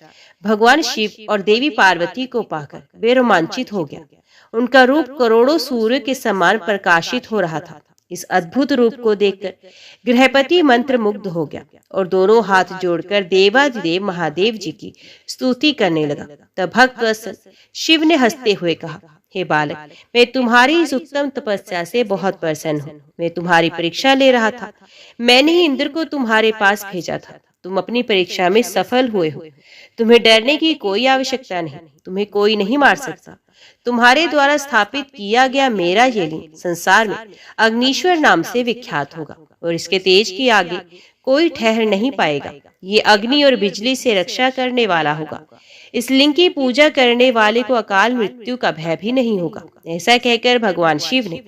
भगवान शिव और देवी पार्वती को पाकर वे रोमांचित हो गया। उनका रूप करोड़ों सूर्य के समान प्रकाशित हो रहा था। इस अद्भुत रूप को देखकर गृहपति मंत्र मुग्ध हो गया और दोनों हाथ जोड़कर देवाधिदेव महादेव जी की स्तुति करने लगा। तब भक्त वत्सल शिव ने हंसते हुए कहा, हे बालक, मैं तुम्हारी इस उत्तम तपस्या से बहुत प्रसन्न हूँ। मैं तुम्हारी परीक्षा ले रहा था। मैंने ही इंद्र को तुम्हारे पास भेजा था। तुम अपनी परीक्षा में सफल हुए हो। तुम्हें डरने की कोई आवश्यकता नहीं। तुम्हें कोई नहीं मार सकता। तुम्हारे द्वारा स्थापित किया गया मेरा ये लिंग संसार में अग्निश्वर नाम से विख्यात होगा और इसके तेज के आगे कोई ठहर नहीं पाएगा। ये अग्नि और बिजली से रक्षा करने वाला होगा। इस लिंग की पूजा करने वाले को अकाल मृत्यु का भय भी नहीं होगा। ऐसा कहकर भगवान शिव ने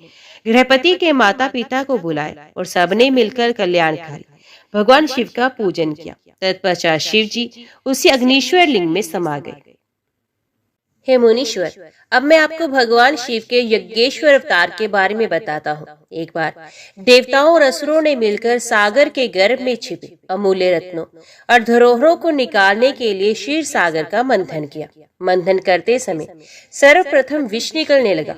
गृहपति के माता पिता को बुलाया और सबने मिलकर कल्याणकारी भगवान शिव का पूजन किया। तत्पश्चात शिव जी उसी अग्निश्वर लिंग में समा गए। हे मुनीश्वर, अब मैं आपको भगवान शिव के यज्ञेश्वर अवतार के बारे में बताता हूँ। एक बार देवताओं और असुरों ने मिलकर सागर के गर्भ में छिपे अमूल्य रत्नों और धरोहरों को निकालने के लिए क्षीर सागर का मंथन किया। मंथन करते समय सर्वप्रथम विष निकलने लगा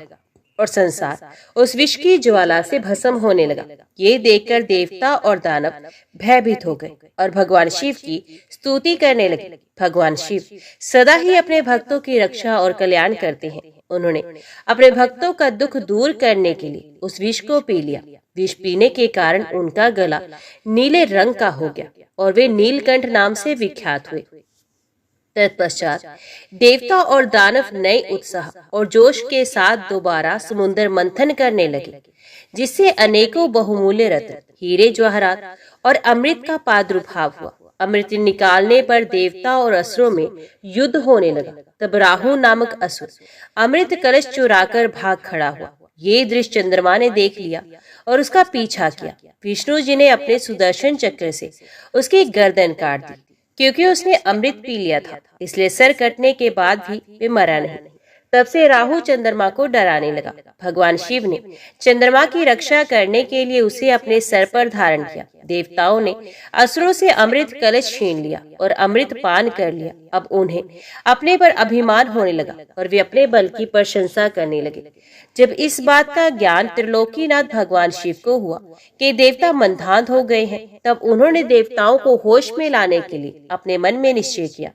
और संसार उस विष की ज्वाला से भस्म होने लगा। ये देखकर देवता और दानव भयभीत हो गए और भगवान शिव की स्तुति करने लगे। भगवान शिव सदा ही अपने भक्तों की रक्षा और कल्याण करते हैं। उन्होंने अपने भक्तों का दुख दूर करने के लिए उस विष को पी लिया। विष पीने के कारण उनका गला नीले रंग का हो गया और वे नीलकंठ नाम से विख्यात हुए। तत्पश्चात देवता और दानव नए उत्साह और जोश के साथ दोबारा समुद्र मंथन करने लगे, जिससे अनेकों बहुमूल्य रत्न, हीरे जवाहरात और अमृत का प्रादुर्भाव हुआ। अमृत निकालने पर देवता और असुरों में युद्ध होने लगा। तब राहु नामक असुर अमृत कलश चुराकर भाग खड़ा हुआ। ये दृश्य चंद्रमा ने देख लिया और उसका पीछा किया। विष्णु जी ने अपने सुदर्शन चक्र से उसकी गर्दन काट दी। क्योंकि उसने अमृत पी लिया था, इसलिए सर कटने के बाद भी वे मरा नहीं। तब से राहु चंद्रमा को डराने लगा। भगवान शिव ने चंद्रमा की रक्षा करने के लिए उसे अपने सर पर धारण किया। देवताओं ने असुरों से अमृत कलश छीन लिया और अमृत पान कर लिया। अब उन्हें अपने पर अभिमान होने लगा और वे अपने बल की प्रशंसा करने लगे। जब इस बात का ज्ञान त्रिलोकीनाथ भगवान शिव को हुआ कि देवता मंदांध हो गए हैं, तब उन्होंने देवताओं को होश में लाने के लिए अपने मन में निश्चय किया।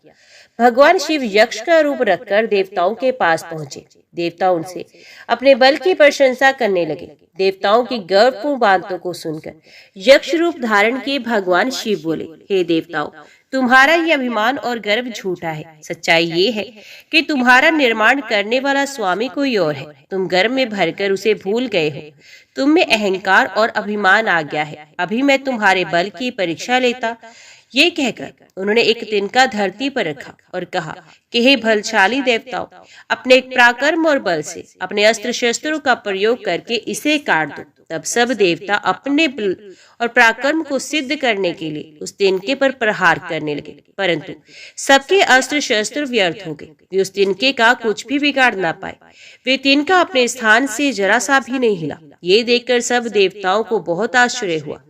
भगवान शिव यक्ष का रूप रखकर देवताओं के पास पहुंचे। देवता उनसे अपने बल की प्रशंसा करने लगे। देवताओं की गौरवपूर्ण बातों को सुनकर यक्ष रूप धारण किए भगवान शिव बोले, हे देवताओं, तुम्हारा ये अभिमान और गर्व झूठा है। सच्चाई ये है कि तुम्हारा निर्माण करने वाला स्वामी कोई और है। तुम गर्व में भरकर उसे भूल गए हो। तुम में अहंकार और अभिमान आ गया है। अभी मैं तुम्हारे बल की परीक्षा लेता। ये कहकर उन्होंने एक तिनका धरती पर रखा और कहा कि हे बलशाली देवताओं, अपने पराक्रम और बल से अपने अस्त्र शस्त्रों का प्रयोग करके इसे काट दो। तब सब देवता अपने बल और पराक्रम को सिद्ध करने के लिए उस तिनके पर प्रहार करने लगे, परंतु सबके अस्त्र शस्त्र व्यर्थ हो गए। वे उस तिनके का कुछ भी बिगाड़ ना पाए। वे तिनका अपने स्थान से जरा सा भी नहीं हिला। ये देखकर सब देवताओं को बहुत आश्चर्य हुआ।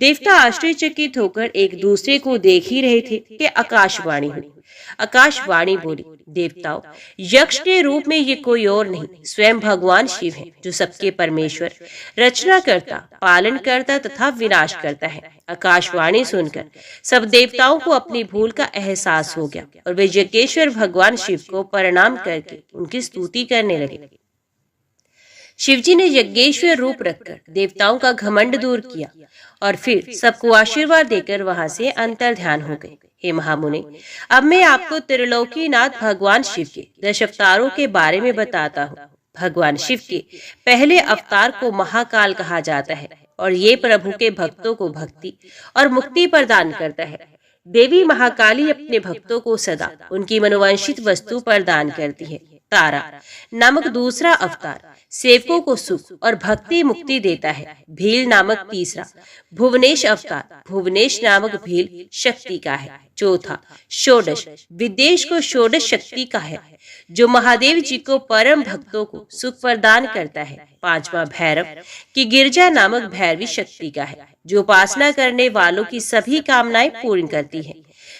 देवता आश्चर्यचकित होकर एक दूसरे को देख ही रहे थे कि आकाशवाणी हुई। आकाशवाणी बोली, देवताओं, यक्ष के रूप में ये कोई और नहीं, स्वयं भगवान शिव है, जो सबके परमेश्वर, रचना करता, पालन करता तथा विनाश करता है। आकाशवाणी सुनकर सब देवताओं को अपनी भूल का एहसास हो गया और वे यज्ञेश्वर भगवान शिव को प्रणाम करके उनकी स्तुति करने लगे। शिवजी ने यज्ञेश्वर रूप रखकर देवताओं का घमंड दूर किया और फिर सबको आशीर्वाद देकर वहां से अंतर ध्यान हो गए। हे महामुने, अब मैं आपको त्रिलोकीनाथ भगवान शिव के 10 अवतारों के बारे में बताता हूँ। भगवान शिव के पहले अवतार को महाकाल कहा जाता है और ये प्रभु के भक्तों को भक्ति और मुक्ति प्रदान करता है। देवी महाकाली अपने भक्तों को सदा उनकी मनोवांछित वस्तु प्रदान करती है। तारा नामक दूसरा अवतार सेवकों को सुख और भक्ति मुक्ति देता है। भील नामक तीसरा भुवनेश अवतार भुवनेश नामक भील शक्ति का है। चौथा षोडश विदेश को षोडश शक्ति का है, जो महादेव जी को परम भक्तों को सुख प्रदान करता है। पांचवा भैरव की गिरजा नामक भैरवी शक्ति का है, जो उपासना करने वालों की सभी कामनाएं पूर्ण करती है।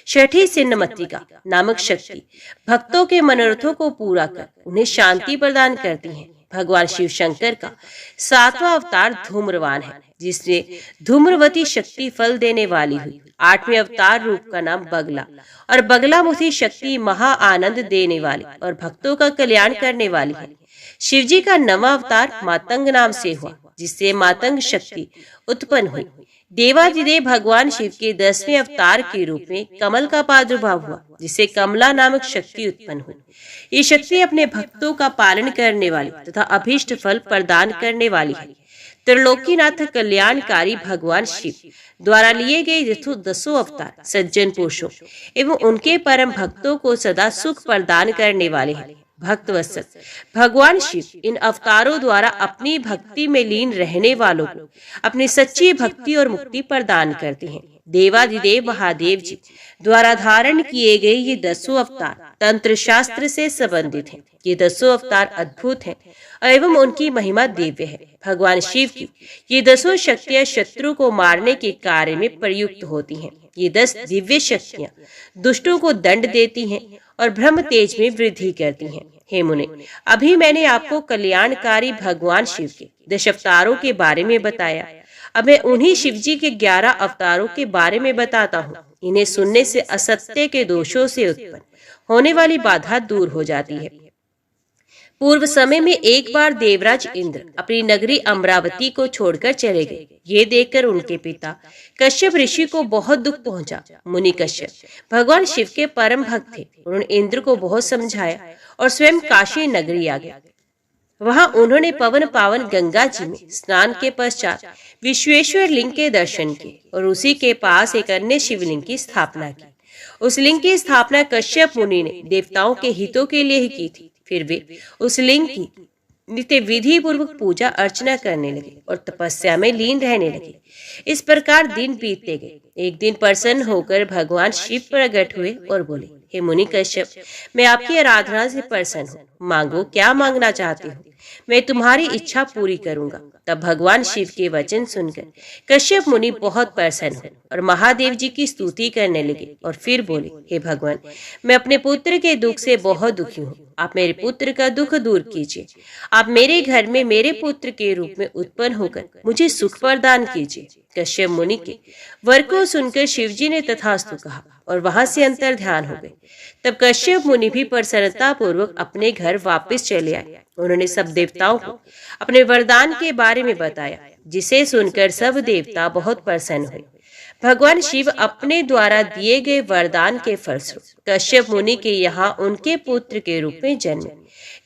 छठी सिन्नमत्तिका नामक शक्ति भक्तों के मनोरथों को पूरा कर उन्हें शांति प्रदान करती है। भगवान शिव शंकर का सातवां अवतार धूम्रवान है, जिसने धूम्रवती शक्ति फल देने वाली हुई। आठवें अवतार रूप का नाम बगला और बगलामुखी शक्ति महा आनंद देने वाली और भक्तों का कल्याण करने वाली है। शिवजी का नवा अवतार मातंग नाम से हुआ, जिससे मातंग शक्ति उत्पन्न हुई। देवाधिदेव भगवान शिव के 10वें अवतार के रूप में कमल का प्रादुर्भाव हुआ, जिससे कमला नामक शक्ति उत्पन्न हुई। ये शक्ति अपने भक्तों का पालन करने वाली तथा अभीष्ट फल प्रदान करने वाली है। त्रिलोकीनाथ कल्याणकारी भगवान शिव द्वारा लिए गए 10 अवतार सज्जन पुरुषों एवं उनके परम भक्तों को सदा सुख प्रदान करने वाले हैं। भक्त वत्सल भगवान शिव इन अवतारों द्वारा अपनी भक्ति में लीन रहने वालों को अपनी सच्ची भक्ति और मुक्ति प्रदान करते हैं। देवाधिदेव महादेव जी द्वारा धारण किए गए ये 10 अवतार तंत्र शास्त्र से संबंधित हैं। ये 10 अवतार अद्भुत हैं एवं उनकी महिमा दिव्य है। भगवान शिव की ये 10 शक्तियां शत्रु को मारने के कार्य में प्रयुक्त होती हैं। ये 10 दिव्य शक्तियां दुष्टों को दंड देती हैं और ब्रह्म तेज में वृद्धि करती हैं। हे मुने, अभी मैंने आपको कल्याणकारी भगवान शिव के 10 अवतारों के बारे में बताया। अब मैं उन्हीं शिव जी के 11 अवतारों के बारे में बताता हूँ। इन्हें सुनने से असत्य के दोषों से उत्पन्न होने वाली बाधा दूर हो जाती है। पूर्व समय में एक बार देवराज इंद्र अपनी नगरी अमरावती को छोड़कर चले गए। ये देखकर उनके पिता कश्यप ऋषि को बहुत दुख पहुंचा। मुनि कश्यप भगवान शिव के परम भक्त थे। उन्होंने इंद्र को बहुत समझाया और स्वयं काशी नगरी आ गए। वहां उन्होंने पवन पावन गंगा जी में स्नान के पश्चात विश्वेश्वर लिंग के दर्शन किए और उसी के पास एक अन्य शिवलिंग की स्थापना की। उस लिंग की स्थापना कश्यप मुनि ने देवताओं के हितों के लिए ही की थी। फिर वे उस लिंग की नित्य विधि पूर्वक पूजा अर्चना करने लगे और तपस्या में लीन रहने लगे। इस प्रकार दिन बीतते गए। एक दिन प्रसन्न होकर भगवान शिव प्रकट हुए और बोले, हे मुनि कश्यप, मैं आपकी आराधना से प्रसन्न हूँ। मांगो, क्या मांगना चाहते हो, मैं तुम्हारी इच्छा पूरी करूंगा। तब भगवान शिव के वचन सुनकर कश्यप मुनि बहुत प्रसन्न हुए और महादेव जी की स्तुति करने लगे और फिर बोले, हे भगवान, मैं अपने पुत्र के दुख से बहुत दुखी हूँ। आप मेरे पुत्र का दुख दूर कीजिए। आप मेरे घर में मेरे पुत्र के रूप में उत्पन्न होकर मुझे सुख प्रदान कीजिए। कश्यप मुनि के वर को सुनकर शिवजी ने तथास्तु कहा और वहां से अंतर ध्यान हो गए। तब कश्यप मुनि भी प्रसन्नता पूर्वक अपने घर वापस चले आए। उन्होंने सब देवताओं को अपने वरदान के बारे में बताया, जिसे सुनकर सब देवता बहुत प्रसन्न हुए। भगवान शिव अपने द्वारा दिए गए वरदान के फलस्वरूप कश्यप मुनि के यहाँ उनके पुत्र के रूप में जन्मे।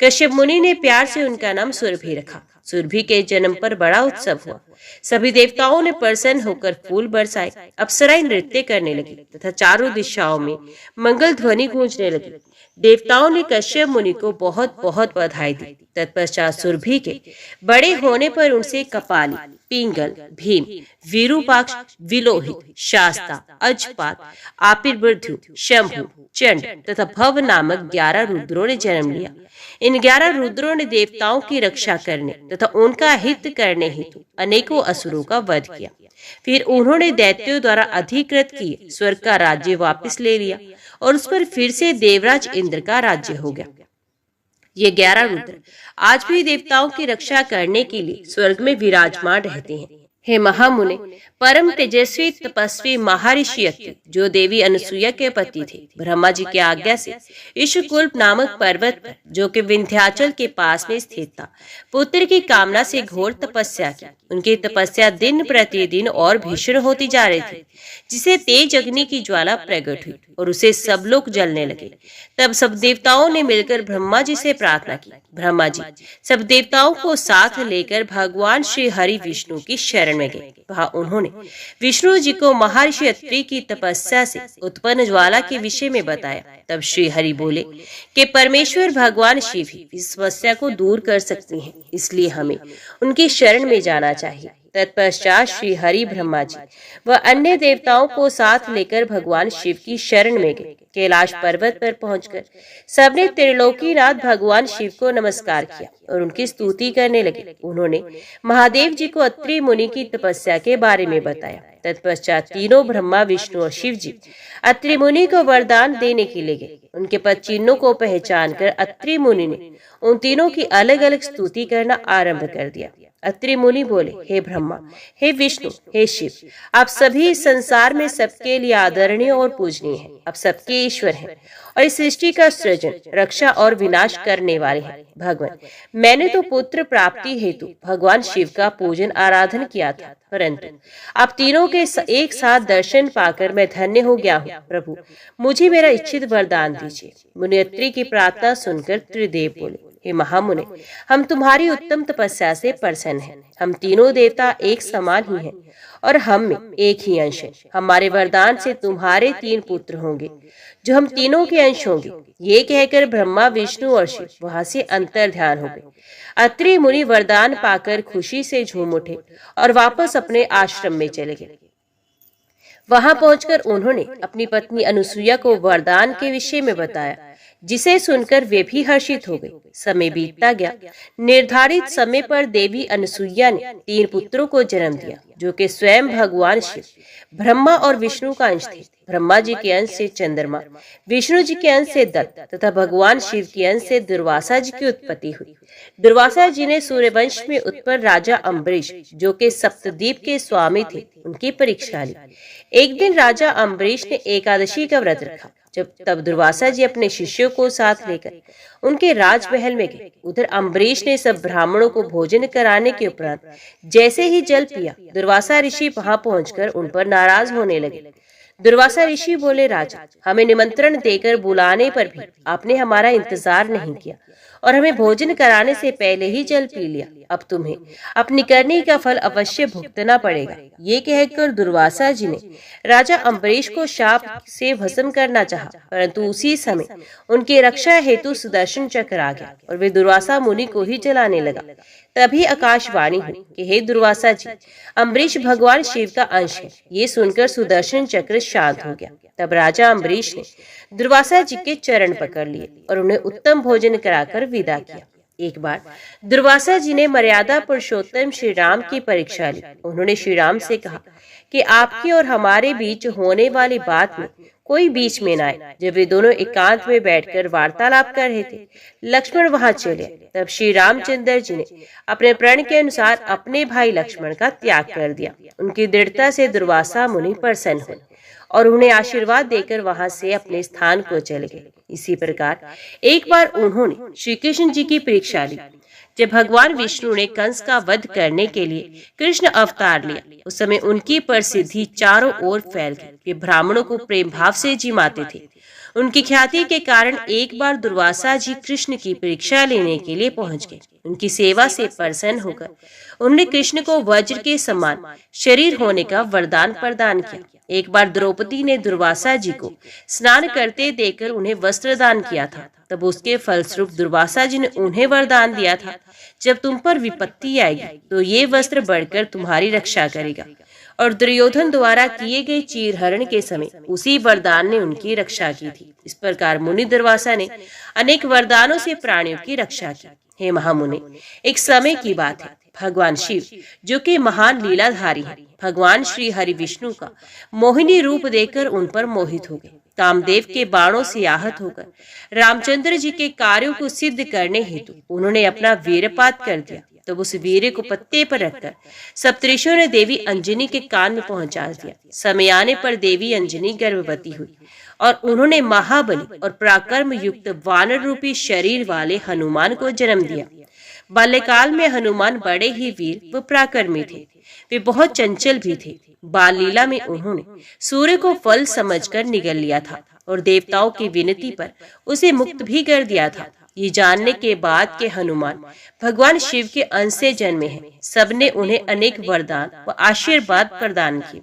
कश्यप मुनि ने प्यार से उनका नाम सुरभि रखा। सुरभि के जन्म पर बड़ा उत्सव हुआ। सभी देवताओं ने प्रसन्न होकर फूल बरसाए, अप्सराएं नृत्य करने लगी तथा चारों दिशाओं में मंगल ध्वनि गूंजने लगी। देवताओं ने कश्यप मुनि को बहुत बहुत बधाई दी। तत्पश्चात सुरभि के बड़े होने पर उनसे कपाली, पिंगल, भीम, विरूपाक्ष, विलोहित, शास्ता, अजपात, आपिर्वृद्धु, शंभु, चंड तथा भव नामक 11 रुद्रों ने जन्म लिया। इन 11 रुद्रों ने देवताओं की रक्षा करने तथा उनका हित करने हेतु अनेकों असुरों का वध किया। फिर उन्होंने दैत्यों द्वारा अधिकृत किए स्वर्ग का राज्य वापस ले लिया और उस पर फिर से देवराज इंद्र का राज्य हो गया। ये 11 रुद्र आज भी देवताओं की रक्षा करने के लिए स्वर्ग में विराजमान रहते हैं। हे महामुने, परम तेजस्वी तपस्वी महर्षि अत्रि, जो देवी अनुसुईया के पति थे, ब्रह्मा जी की आज्ञा से ईशकुल्प नामक पर्वत पर, जो कि विंध्याचल के पास में स्थित था, पुत्र की कामना से घोर तपस्या की। उनकी तपस्या दिन प्रतिदिन और भीषण होती जा रही थी, जिसे तेज अग्नि की ज्वाला प्रकट हुई और उसे सब लोग जलने लगे। तब सब देवताओं ने मिलकर ब्रह्मा जी से प्रार्थना की। ब्रह्मा जी सब देवताओं को साथ लेकर भगवान श्री हरि विष्णु की शरण में गए। वहां उन्होंने विष्णु जी को महर्षि अत्रि की तपस्या से उत्पन्न ज्वाला के विषय में बताया। तब श्री हरि बोले कि परमेश्वर भगवान शिव ही इस समस्या को दूर कर सकती हैं, इसलिए हमें उनकी शरण में जाना चाहिए। तत्पश्चात श्री हरि ब्रह्मा जी व अन्य देवताओं को साथ लेकर भगवान शिव की शरण में गए। कैलाश पर्वत पर पहुंचकर सबने त्रिलोकीनाथ भगवान शिव को नमस्कार किया और उनकी स्तुति करने लगे। उन्होंने महादेव जी को अत्रि मुनि की तपस्या के बारे में बताया। तत्पश्चात तीनों ब्रह्मा विष्णु और शिव जी अत्रि मुनि को वरदान देने के लिए गए। उनके पद चिन्हों को पहचान कर अत्रि मुनि ने उन तीनों की अलग अलग स्तुति करना आरंभ कर दिया। अत्रि मुनि बोले, हे ब्रह्मा, हे विष्णु, हे शिव, आप सभी संसार में सबके लिए आदरणीय और पूजनीय हैं। आप सबके ईश्वर हैं और इस सृष्टि का सृजन, रक्षा और विनाश करने वाले हैं। भगवान, मैंने तो पुत्र प्राप्ति हेतु भगवान शिव का पूजन आराधन किया था, परंतु आप तीनों के एक साथ दर्शन पाकर मैं धन्य हो गया हूँ। प्रभु, मुझे मेरा इच्छित वरदान दीजिए। मुनि अत्रि की प्रार्थना सुनकर त्रिदेव बोले, हे महामुने, हम तुम्हारी उत्तम तपस्या से प्रसन्न हैं। हम तीनों देवता एक समान ही हैं और हम में एक ही अंश है। हमारे वरदान से तुम्हारे 3 पुत्र होंगे जो हम तीनों के अंश होंगे। ये कहकर ब्रह्मा, विष्णु और शिव वहां से अंतर ध्यान हो गए। अत्रि मुनि वरदान पाकर खुशी से झूम उठे और वापस अपने आश्रम में चले गए। वहां पहुंचकर उन्होंने अपनी पत्नी अनुसुईया को वरदान के विषय में बताया, जिसे सुनकर वे भी हर्षित हो गए। समय बीतता गया। निर्धारित समय पर देवी अनुसुईया ने 3 पुत्रों को जन्म दिया, जो कि स्वयं भगवान शिव, ब्रह्मा और विष्णु का अंश थे। ब्रह्मा जी के अंश से चंद्रमा, विष्णु जी के अंश से दत्त तथा भगवान शिव के अंश से दुर्वासा जी की उत्पत्ति हुई। दुर्वासा जी ने सूर्यवंश में उत्पन्न राजा अम्बरीश, जो कि सप्तद्वीप के स्वामी थे, उनकी परीक्षा ली। एक दिन राजा अम्बरीश ने एकादशी का व्रत रखा। तब दुर्वासा जी अपने शिष्यों को साथ लेकर उनके राजमहल में गए। उधर अम्बरीश ने सब ब्राह्मणों को भोजन कराने के उपरांत जैसे ही जल पिया, दुर्वासा ऋषि वहां पहुंचकर उन पर नाराज होने लगे। दुर्वासा ऋषि बोले, राजा, हमें निमंत्रण देकर बुलाने पर भी आपने हमारा इंतजार नहीं किया और हमें भोजन कराने से पहले ही जल पी लिया। अब तुम्हें अपनी करनी का फल अवश्य भुगतना पड़ेगा। ये कहकर दुर्वासा जी ने राजा अम्बरीश को शाप से भस्म करना चाहा, परंतु उसी समय उनकी रक्षा हेतु सुदर्शन चक्र आ गया और वे दुर्वासा मुनि को ही जलाने लगा। तभी आकाशवाणी हुई कि हे दुर्वासा जी, अम्बरीश भगवान शिव का अंश है। ये सुनकर सुदर्शन चक्र शांत हो गया। तब राजा अम्बरीश ने दुर्वासा जी के चरण पकड़ लिए और उन्हें उत्तम भोजन कराकर विदा किया। एक बार दुर्वासा जी ने मर्यादा पुरुषोत्तम श्री राम की परीक्षा ली। उन्होंने श्री राम से कहा कि आपकी और हमारे बीच होने वाली बात में कोई बीच में न आए। जब वे दोनों एकांत में बैठकर वार्तालाप कर रहे थे, लक्ष्मण वहां चले। तब श्री रामचंद्र जी ने अपने प्रण के अनुसार अपने भाई लक्ष्मण का त्याग कर दिया। उनकी दृढ़ता से दुर्वासा मुनि प्रसन्न हुए और उन्हें आशीर्वाद देकर वहां से अपने स्थान को चले गए। इसी प्रकार एक बार उन्होंने श्री कृष्ण जी की परीक्षा ली। जब भगवान विष्णु ने कंस का वध करने के लिए कृष्ण अवतार लिया, उस समय उनकी प्रसिद्धि चारों ओर फैल गई। वे ब्राह्मणों को प्रेम भाव से जिमाते थे। उनकी ख्याति के कारण एक बार दुर्वासा जी कृष्ण की परीक्षा लेने के लिए पहुंच गए। उनकी सेवा से प्रसन्न होकर उन्होंने कृष्ण को वज्र के समान शरीर होने का वरदान प्रदान किया। एक बार द्रौपदी ने दुर्वासा जी को स्नान करते देखकर उन्हें वस्त्र दान किया था। तब उसके फलस्वरूप दुर्वासा जी ने उन्हें वरदान दिया था, जब तुम पर विपत्ति आएगी तो ये वस्त्र बढ़कर तुम्हारी रक्षा करेगा। और दुर्योधन द्वारा किए गए चीरहरण के समय उसी वरदान ने उनकी रक्षा की थी। इस प्रकार मुनि दुर्वासा ने अनेक वरदानों से प्राणियों की रक्षा की। हे महामुनि, एक समय की बात है, भगवान शिव, जो कि महान लीलाधारी हैं, भगवान श्री हरि विष्णु का मोहिनी रूप देखकर उन पर मोहित हो गए। कामदेव के बाणों से आहत होकर रामचंद्र जी के कार्यों को सिद्ध करने हेतु उन्होंने अपना वीरपात कर दिया। तब उस वीर को पत्ते पर रखकर सप्तऋषियों ने देवी अंजनी के कान में पहुंचा दिया। समय आने पर देवी अंजनी गर्भवती हुई और उन्होंने महाबली और पराक्रम युक्त वानर रूपी शरीर वाले हनुमान को जन्म दिया। बाल्यकाल में हनुमान बड़े ही वीर व पराक्रमी थे। वे बहुत चंचल भी थे। बाल लीला में उन्होंने सूर्य को फल समझकर निगल लिया था और देवताओं की विनती पर उसे मुक्त भी कर दिया था। ये जानने के बाद कि हनुमान भगवान शिव के अंश से जन्मे हैं, सबने उन्हें अनेक वरदान व आशीर्वाद प्रदान किए।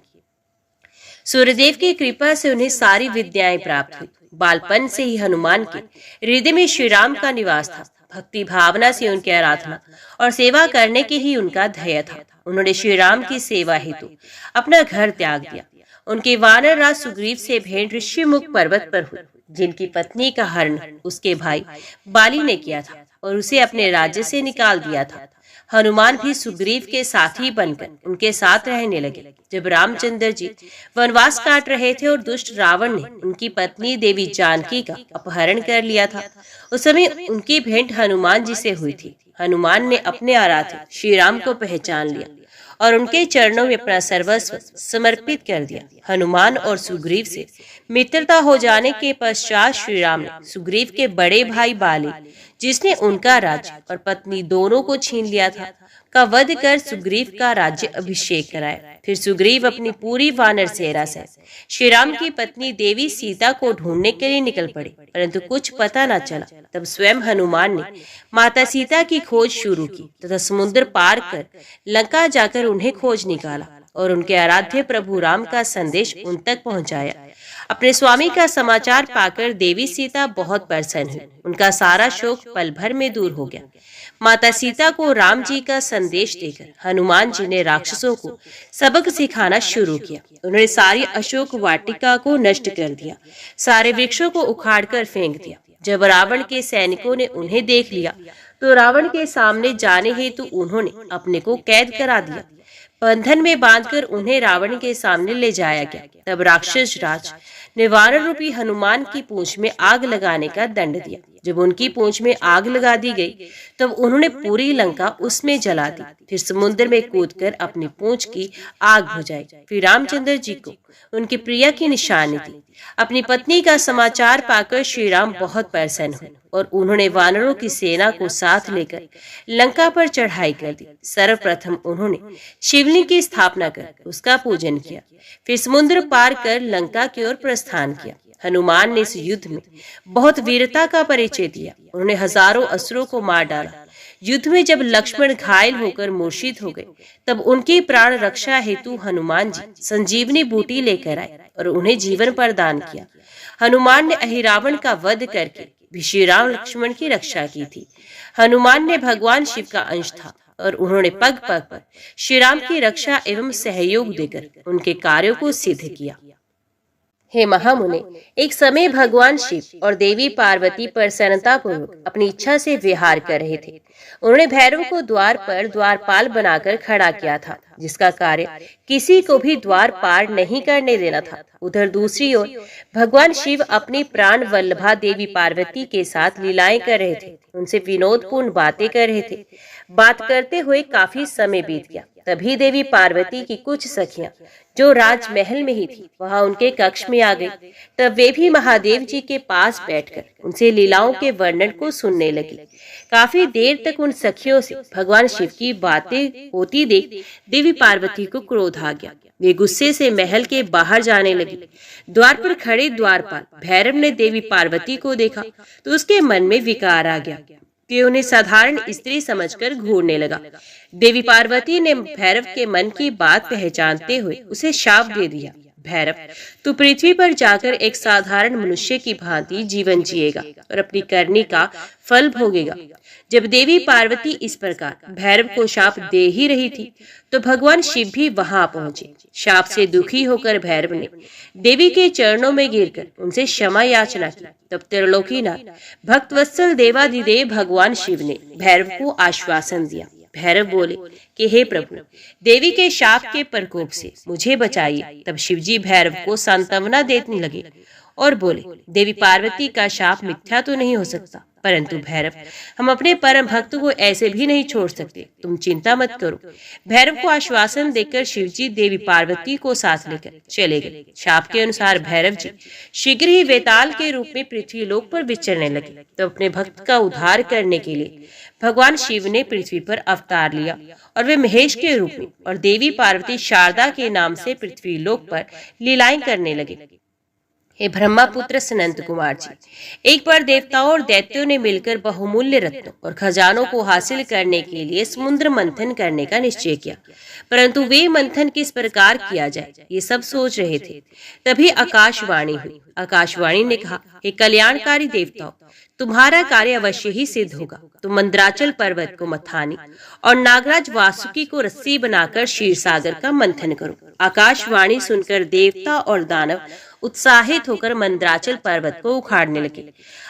सूर्यदेव की कृपा से उन्हें सारी विद्याएं प्राप्त हुई। बालपन से ही हनुमान के हृदय में श्री राम का निवास था। भक्ति भावना से उनकी आराधना और सेवा करने के ही उनका ध्येय था। उन्होंने श्री राम की सेवा हेतु अपना घर त्याग दिया। उनके वानर राज सुग्रीव से भेंट ऋषिमुख पर्वत पर हुई, जिनकी पत्नी का हरण उसके भाई बाली ने किया था और उसे अपने राज्य से निकाल दिया था। हनुमान भी सुग्रीव के साथी बनकर उनके साथ रहने लगे। जब रामचंद्र जी वनवास काट रहे थे और दुष्ट रावण ने उनकी पत्नी देवी जानकी का अपहरण कर लिया था, उस समय उनकी भेंट हनुमान जी से हुई थी। हनुमान ने अपने आराध्य श्री राम को पहचान लिया और उनके चरणों में अपना सर्वस्व समर्पित कर दिया। हनुमान और सुग्रीव से मित्रता हो जाने के पश्चात श्री राम ने सुग्रीव के बड़े भाई बाली, जिसने उनका राज्य और पत्नी दोनों को छीन लिया था, का वध कर सुग्रीव का राज्य अभिषेक कराया। फिर सुग्रीव अपनी पूरी वानर सेना से श्री राम की पत्नी देवी सीता को ढूंढने के लिए निकल पड़े, परंतु कुछ पता न चला। तब स्वयं हनुमान ने माता सीता की खोज शुरू की तथा समुद्र पार कर लंका जाकर उन्हें खोज निकाला और उनके आराध्य प्रभु राम का संदेश उन तक पहुंचाया। अपने स्वामी का समाचार पाकर देवी सीता बहुत प्रसन्न हुई। उनका सारा शोक पल भर में दूर हो गया। माता सीता को राम जी का संदेश देकर हनुमान जी ने राक्षसों को सबक सिखाना शुरू किया। उन्होंने सारी अशोक वाटिका को नष्ट कर दिया, सारे वृक्षों को उखाड़कर फेंक दिया। जब रावण के सैनिकों ने उन्हें देख लिया तो रावण के सामने जाने हेतु उन्होंने अपने को कैद करा दिया। बंधन में बांधकर उन्हें रावण के सामने ले जाया गया। तब राक्षस राज ने वानर रूपी हनुमान की पूंछ में आग लगाने का दंड दिया। जब उनकी पूंछ में आग लगा दी गई तब उन्होंने पूरी लंका उसमें जला दी। फिर समुद्र में कूदकर अपनी पूंछ की आग बुझाई। फिर रामचंद्र जी को उनकी प्रिया की निशानी दी। अपनी पत्नी का समाचार पाकर श्री राम बहुत प्रसन्न हुए और उन्होंने वानरों की सेना को साथ लेकर लंका पर चढ़ाई कर दी। सर्वप्रथम उन्होंने शिवलिंग की स्थापना कर उसका पूजन किया। फिर समुद्र पार कर लंका की ओर प्रस्थान किया। हनुमान ने इस युद्ध में बहुत वीरता का परिचय दिया। उन्होंने हजारों असुरों को मार डाला। युद्ध में जब लक्ष्मण घायल होकर मूर्छित हो गए तब उनकी प्राण रक्षा हेतु हनुमान जी संजीवनी बूटी लेकर आए और उन्हें जीवन प्रदान किया। हनुमान ने अहिरावण का वध करके भी श्री राम लक्ष्मण की रक्षा की थी। हनुमान ने भगवान शिव का अंश था और उन्होंने पग पग पर श्री राम की रक्षा एवं सहयोग देकर उनके कार्यों को सिद्ध किया। हे महामुने, एक समय भगवान शिव और देवी पार्वती प्रसन्नता पूर्वक अपनी इच्छा से विहार कर रहे थे। उन्होंने भैरव को द्वार पर द्वारपाल बनाकर खड़ा किया था, जिसका कार्य किसी को भी द्वार पार नहीं करने देना था। उधर दूसरी ओर भगवान शिव अपनी प्राण वल्लभा देवी पार्वती के साथ लीलाएं कर रहे थे, उनसे विनोदपूर्ण बातें कर रहे थे। बात करते हुए काफी समय बीत गया। तभी देवी पार्वती की कुछ सखियां जो राजमहल में ही थी वहां उनके कक्ष में आ गई। तब वे भी महादेव जी के पास बैठकर उनसे लीलाओं के वर्णन को सुनने लगी। काफी देर तक उन सखियों से भगवान शिव की बातें होती देख देवी पार्वती को क्रोध आ गया। वे गुस्से से महल के बाहर जाने लगी। द्वार पर खड़े द्वारपाल भैरव ने देवी पार्वती को देखा तो उसके मन में विकार आ गया कि उन्हें साधारण स्त्री समझकर घूरने लगा। देवी पार्वती ने भैरव के मन की बात पहचानते हुए उसे शाप दे दिया। भैरव, तू पृथ्वी पर जाकर एक साधारण मनुष्य की भांति जीवन जिएगा और अपनी करनी का फल भोगेगा। जब देवी पार्वती इस प्रकार भैरव को शाप दे ही रही थी तो भगवान शिव भी वहां पहुंचे। शाप से दुखी होकर भैरव ने देवी के चरणों में गिरकर उनसे क्षमा याचना की। तब त्रिलोकीनाथ भक्तवत्सल देवाधिदेव भगवान शिव ने भैरव को आश्वासन दिया। भैरव बोले कि हे प्रभु, देवी के शाप के प्रकोप से मुझे बचाइए। तब शिवजी भैरव को सांत्वना देने लगे और बोले, देवी पार्वती का शाप मिथ्या तो नहीं हो सकता, परंतु भैरव, हम अपने परम भक्त को ऐसे भी नहीं छोड़ सकते, तुम चिंता मत करो। भैरव को आश्वासन देकर शिवजी देवी पार्वती को साथ लेकर चले गए। शाप के अनुसार भैरव जी शीघ्र ही वेताल के रूप में पृथ्वी लोक पर विचरने लगे। तो अपने भक्त का उद्धार करने के लिए भगवान शिव ने पृथ्वी पर अवतार लिया और वे महेश के रूप में और देवी पार्वती शारदा के नाम से पृथ्वी लोक पर लीलाएं करने लगे। हे ब्रह्मपुत्र सनंत कुमार जी, एक बार देवताओं और दैत्यों ने मिलकर बहुमूल्य रत्नों और खजानों को हासिल करने के लिए समुद्र मंथन करने का निश्चय किया। परंतु वे मंथन किस प्रकार किया जाए ये सब सोच रहे थे। तभी आकाशवाणी हुई। आकाशवाणी ने कहा, हे कल्याणकारी देवताओं, तुम्हारा कार्य अवश्य ही सिद्ध होगा। तुम मंदराचल पर्वत को मथानी और नागराज वासुकी को रस्सी बनाकर क्षीर सागर का मंथन करो। आकाशवाणी सुनकर देवता और दानव उत्साहित होकर मंदराचल पर्वत को उखाड़ने लगे।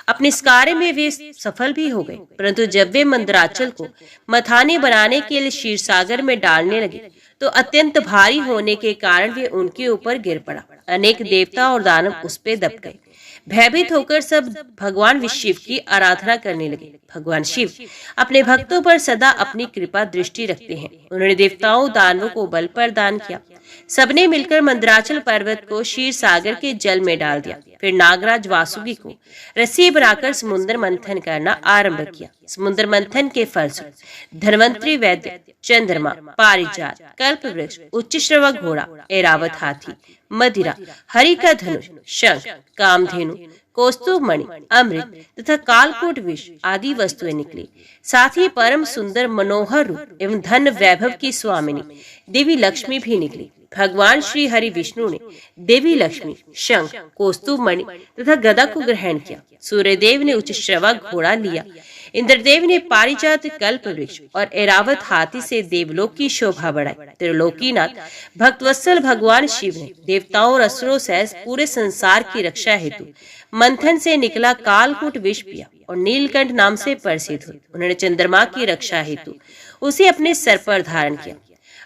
अपने इस कार्य में वे सफल भी हो गए, परंतु जब वे मंदराचल को मथानी बनाने के लिए क्षीर सागर में डालने लगे तो अत्यंत भारी होने के कारण वे उनके ऊपर गिर पड़ा। अनेक देवता और दानव उस पे दब गए। भयभीत होकर सब भगवान शिव की आराधना करने लगे। भगवान शिव अपने भक्तों पर सदा अपनी कृपा दृष्टि रखते हैं। उन्होंने देवताओं दानवों को बल प्रदान किया। सबने मिलकर मंदराचल पर्वत को क्षीर सागर के जल में डाल दिया। फिर नागराज वासुकी को रस्सी बनाकर समुद्र मंथन करना आरंभ किया। समुद्र मंथन के फलस्वरूप धन्वंतरी वैद्य, चंद्रमा, पारिजात, कल्प वृक्ष, उच्च श्रवक घोड़ा, ऐरावत हाथी, मदिरा, हरि का धनुष, शंख, कामधेनु, कौस्तुभ मणि, अमृत तथा कालकूट विष आदि वस्तुएं निकली। साथ ही परम सुंदर मनोहर रूप एवं धन वैभव की स्वामिनी देवी लक्ष्मी भी निकली। भगवान श्री हरि विष्णु ने देवी लक्ष्मी, शंख, कौस्तुभ मणि तथा गदा को ग्रहण किया। सूर्यदेव ने उच्च श्रवक घोड़ा लिया। इंद्रदेव ने पारिजात, कल्प वृक्ष और ऐरावत हाथी से देवलोक की शोभा बढ़ाई। त्रिलोकीनाथ भक्तवत्सल भगवान शिव ने देवताओं और असुरों सहित पूरे संसार की रक्षा हेतु मंथन से निकला कालकूट विष पिया और नीलकंठ नाम से प्रसिद्ध हुए। उन्होंने चंद्रमा की रक्षा हेतु उसे अपने सर पर धारण किया।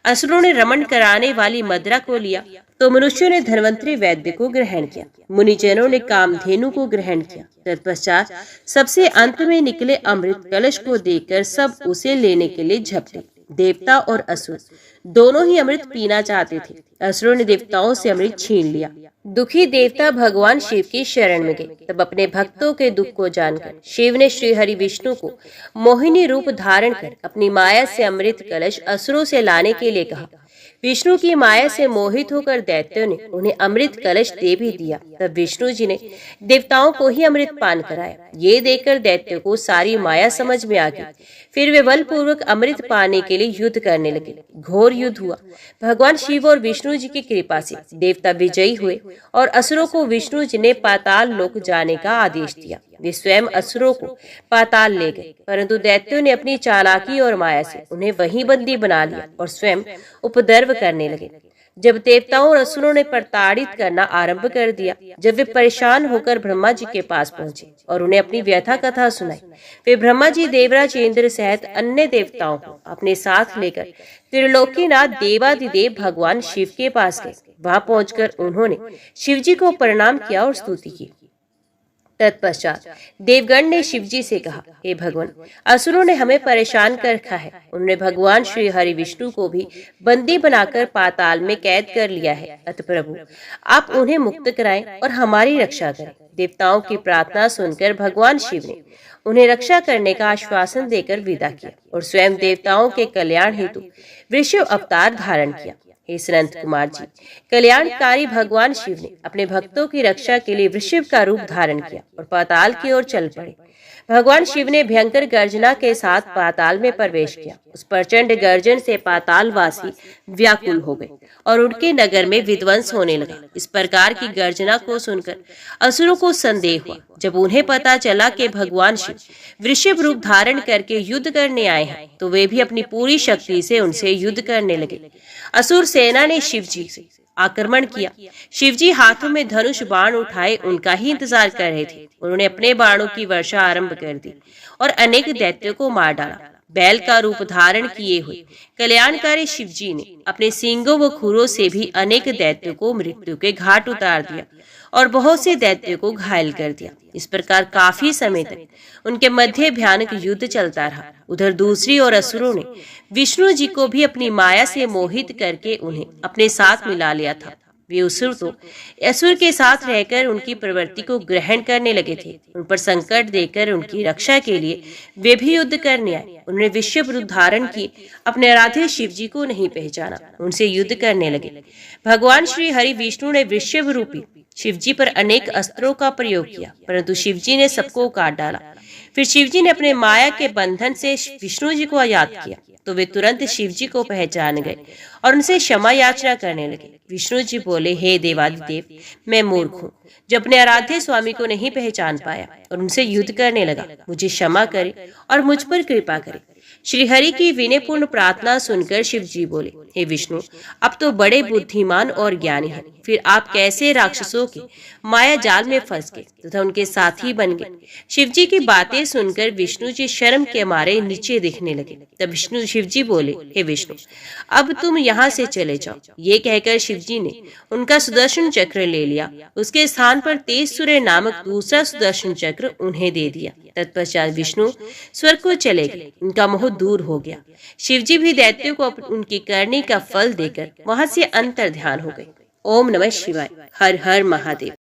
असुरों ने रमण कराने वाली मदिरा को लिया तो मनुष्यों ने धन्वंतरी वैद्य को ग्रहण किया। मुनिजनों ने कामधेनु को ग्रहण किया। तत्पश्चात सबसे अंत में निकले अमृत कलश को देखकर सब उसे लेने के लिए झपटे। देवता और असुर दोनों ही अमृत पीना चाहते थे। असुरों ने देवताओं से अमृत छीन लिया। दुखी देवता भगवान शिव की शरण में गए। तब अपने भक्तों के दुख को जानकर शिव ने श्री हरि विष्णु को मोहिनी रूप धारण कर अपनी माया से अमृत कलश असुरों से लाने के लिए कहा। विष्णु की माया से मोहित होकर दैत्यों ने उन्हें अमृत कलश दे भी दिया। तब विष्णु जी ने देवताओं को ही अमृत पान कराया। ये देखकर दैत्यों को सारी माया समझ में आ गई। फिर वे बलपूर्वक अमृत पाने के लिए युद्ध करने लगे। घोर युद्ध हुआ। भगवान शिव और विष्णु जी की कृपा से देवता विजयी हुए और असुरों को विष्णु जी ने पाताल लोक जाने का आदेश दिया। वे स्वयं असुरों को पाताल ले गए, परंतु दैत्यों ने अपनी चालाकी और माया से उन्हें वहीं बंदी बना लिया और स्वयं उपद्रव करने लगे। जब देवताओं और असुरों ने प्रताड़ित करना आरंभ कर दिया, जब वे परेशान होकर ब्रह्मा जी के पास पहुंचे और उन्हें अपनी व्यथा कथा सुनाई, वे ब्रह्मा जी देवराज इंद्र सहित अन्य देवताओं को अपने साथ लेकर त्रिलोकीनाथ देवादिदेव भगवान शिव के पास गए। वहां पहुंचकर उन्होंने शिव जी को प्रणाम किया और स्तुति की। तत्पश्चात देवगण ने शिवजी से कहा, हे भगवान, असुरों ने हमें परेशान कर रखा है। उन्होंने भगवान श्री हरि विष्णु को भी बंदी बनाकर पाताल में कैद कर लिया है। अतः प्रभु, आप उन्हें मुक्त कराएं और हमारी रक्षा करें। देवताओं की प्रार्थना सुनकर भगवान शिव ने उन्हें रक्षा करने का आश्वासन देकर विदा किया और स्वयं देवताओं के कल्याण हेतु वृषभ अवतार धारण किया। हे सनंत कुमार जी, कल्याणकारी भगवान शिव ने अपने भक्तों की रक्षा के लिए वृषभ का रूप धारण किया और पाताल की ओर चल पड़े। भगवान शिव ने भयंकर गर्जना के साथ पाताल में प्रवेश किया। उस प्रचंड गर्जन से पातालवासी व्याकुल हो गए और उनके नगर में विध्वंस होने लगा। इस प्रकार की गर्जना को सुनकर असुरों को संदेह हुआ। जब उन्हें पता चला कि भगवान शिव वृषभ रूप धारण करके युद्ध करने आए हैं, तो वे भी अपनी पूरी शक्ति से उनसे युद्ध करने लगे। असुर सेना ने शिव जी से आक्रमण किया। शिवजी हाथों में धनुष बाण उठाए उनका ही इंतजार कर रहे थे। उन्होंने अपने बाणों की वर्षा आरंभ कर दी और अनेक दैत्यों को मार डाला। बैल का रूप धारण किए हुए कल्याणकारी शिवजी ने अपने सींगों व खुरों से भी अनेक दैत्यों को मृत्यु के घाट उतार दिया और बहुत से दैत्यों को घायल कर दिया। इस प्रकार काफी समय तक उनके मध्य भयानक युद्ध चलता रहा। उधर दूसरी ओर असुरों ने विष्णु जी को भी अपनी माया से मोहित करके उन्हें अपने साथ मिला लिया था। वे असुर के साथ रहकर उनकी प्रवृत्ति को ग्रहण करने लगे थे। उन पर संकट देकर उनकी रक्षा के लिए वे भी युद्ध करने आए। उन्होंने विश्व रूप धारण किए अपने आराध्य शिव जी को नहीं पहचाना, उनसे युद्ध करने लगे। भगवान श्री हरि विष्णु ने विश्व रूपी शिवजी पर अनेक अस्त्रों का प्रयोग किया, परंतु शिवजी ने सबको काट डाला। फिर शिवजी ने अपने माया के बंधन से विष्णु जी को याद किया, तो वे तुरंत शिवजी को पहचान गए और उनसे क्षमा याचना करने लगे। विष्णु जी बोले, हे देवादिदेव, मैं मूर्ख हूँ जो अपने आराध्य स्वामी को नहीं पहचान पाया और उनसे युद्ध करने लगा। मुझे क्षमा करे और मुझ पर कृपा करे। श्री हरि की विनयपूर्ण प्रार्थना सुनकर शिव जी बोले, हे विष्णु, अब तो बड़े बुद्धिमान और ज्ञानी हैं, फिर आप कैसे राक्षसों के माया जाल में फंस गए तथा उनके साथी बन गए। शिव जी की बातें सुनकर विष्णु जी शर्म के मारे नीचे दिखने लगे। तब शिव जी बोले, हे विष्णु, अब तुम यहाँ से चले जाओ। ये कहकर शिव जी ने उनका सुदर्शन चक्र ले लिया। उसके स्थान पर तेजसूर्य नामक दूसरा सुदर्शन चक्र उन्हें दे दिया। तत्पश्चात विष्णु स्वर्ग को चले गए। उनका मोह दूर हो गया। शिवजी भी दैत्यों को उनकी करनी का फल देकर वहां से अंतर ध्यान हो गए। ओम नमः शिवाय। हर हर महादेव।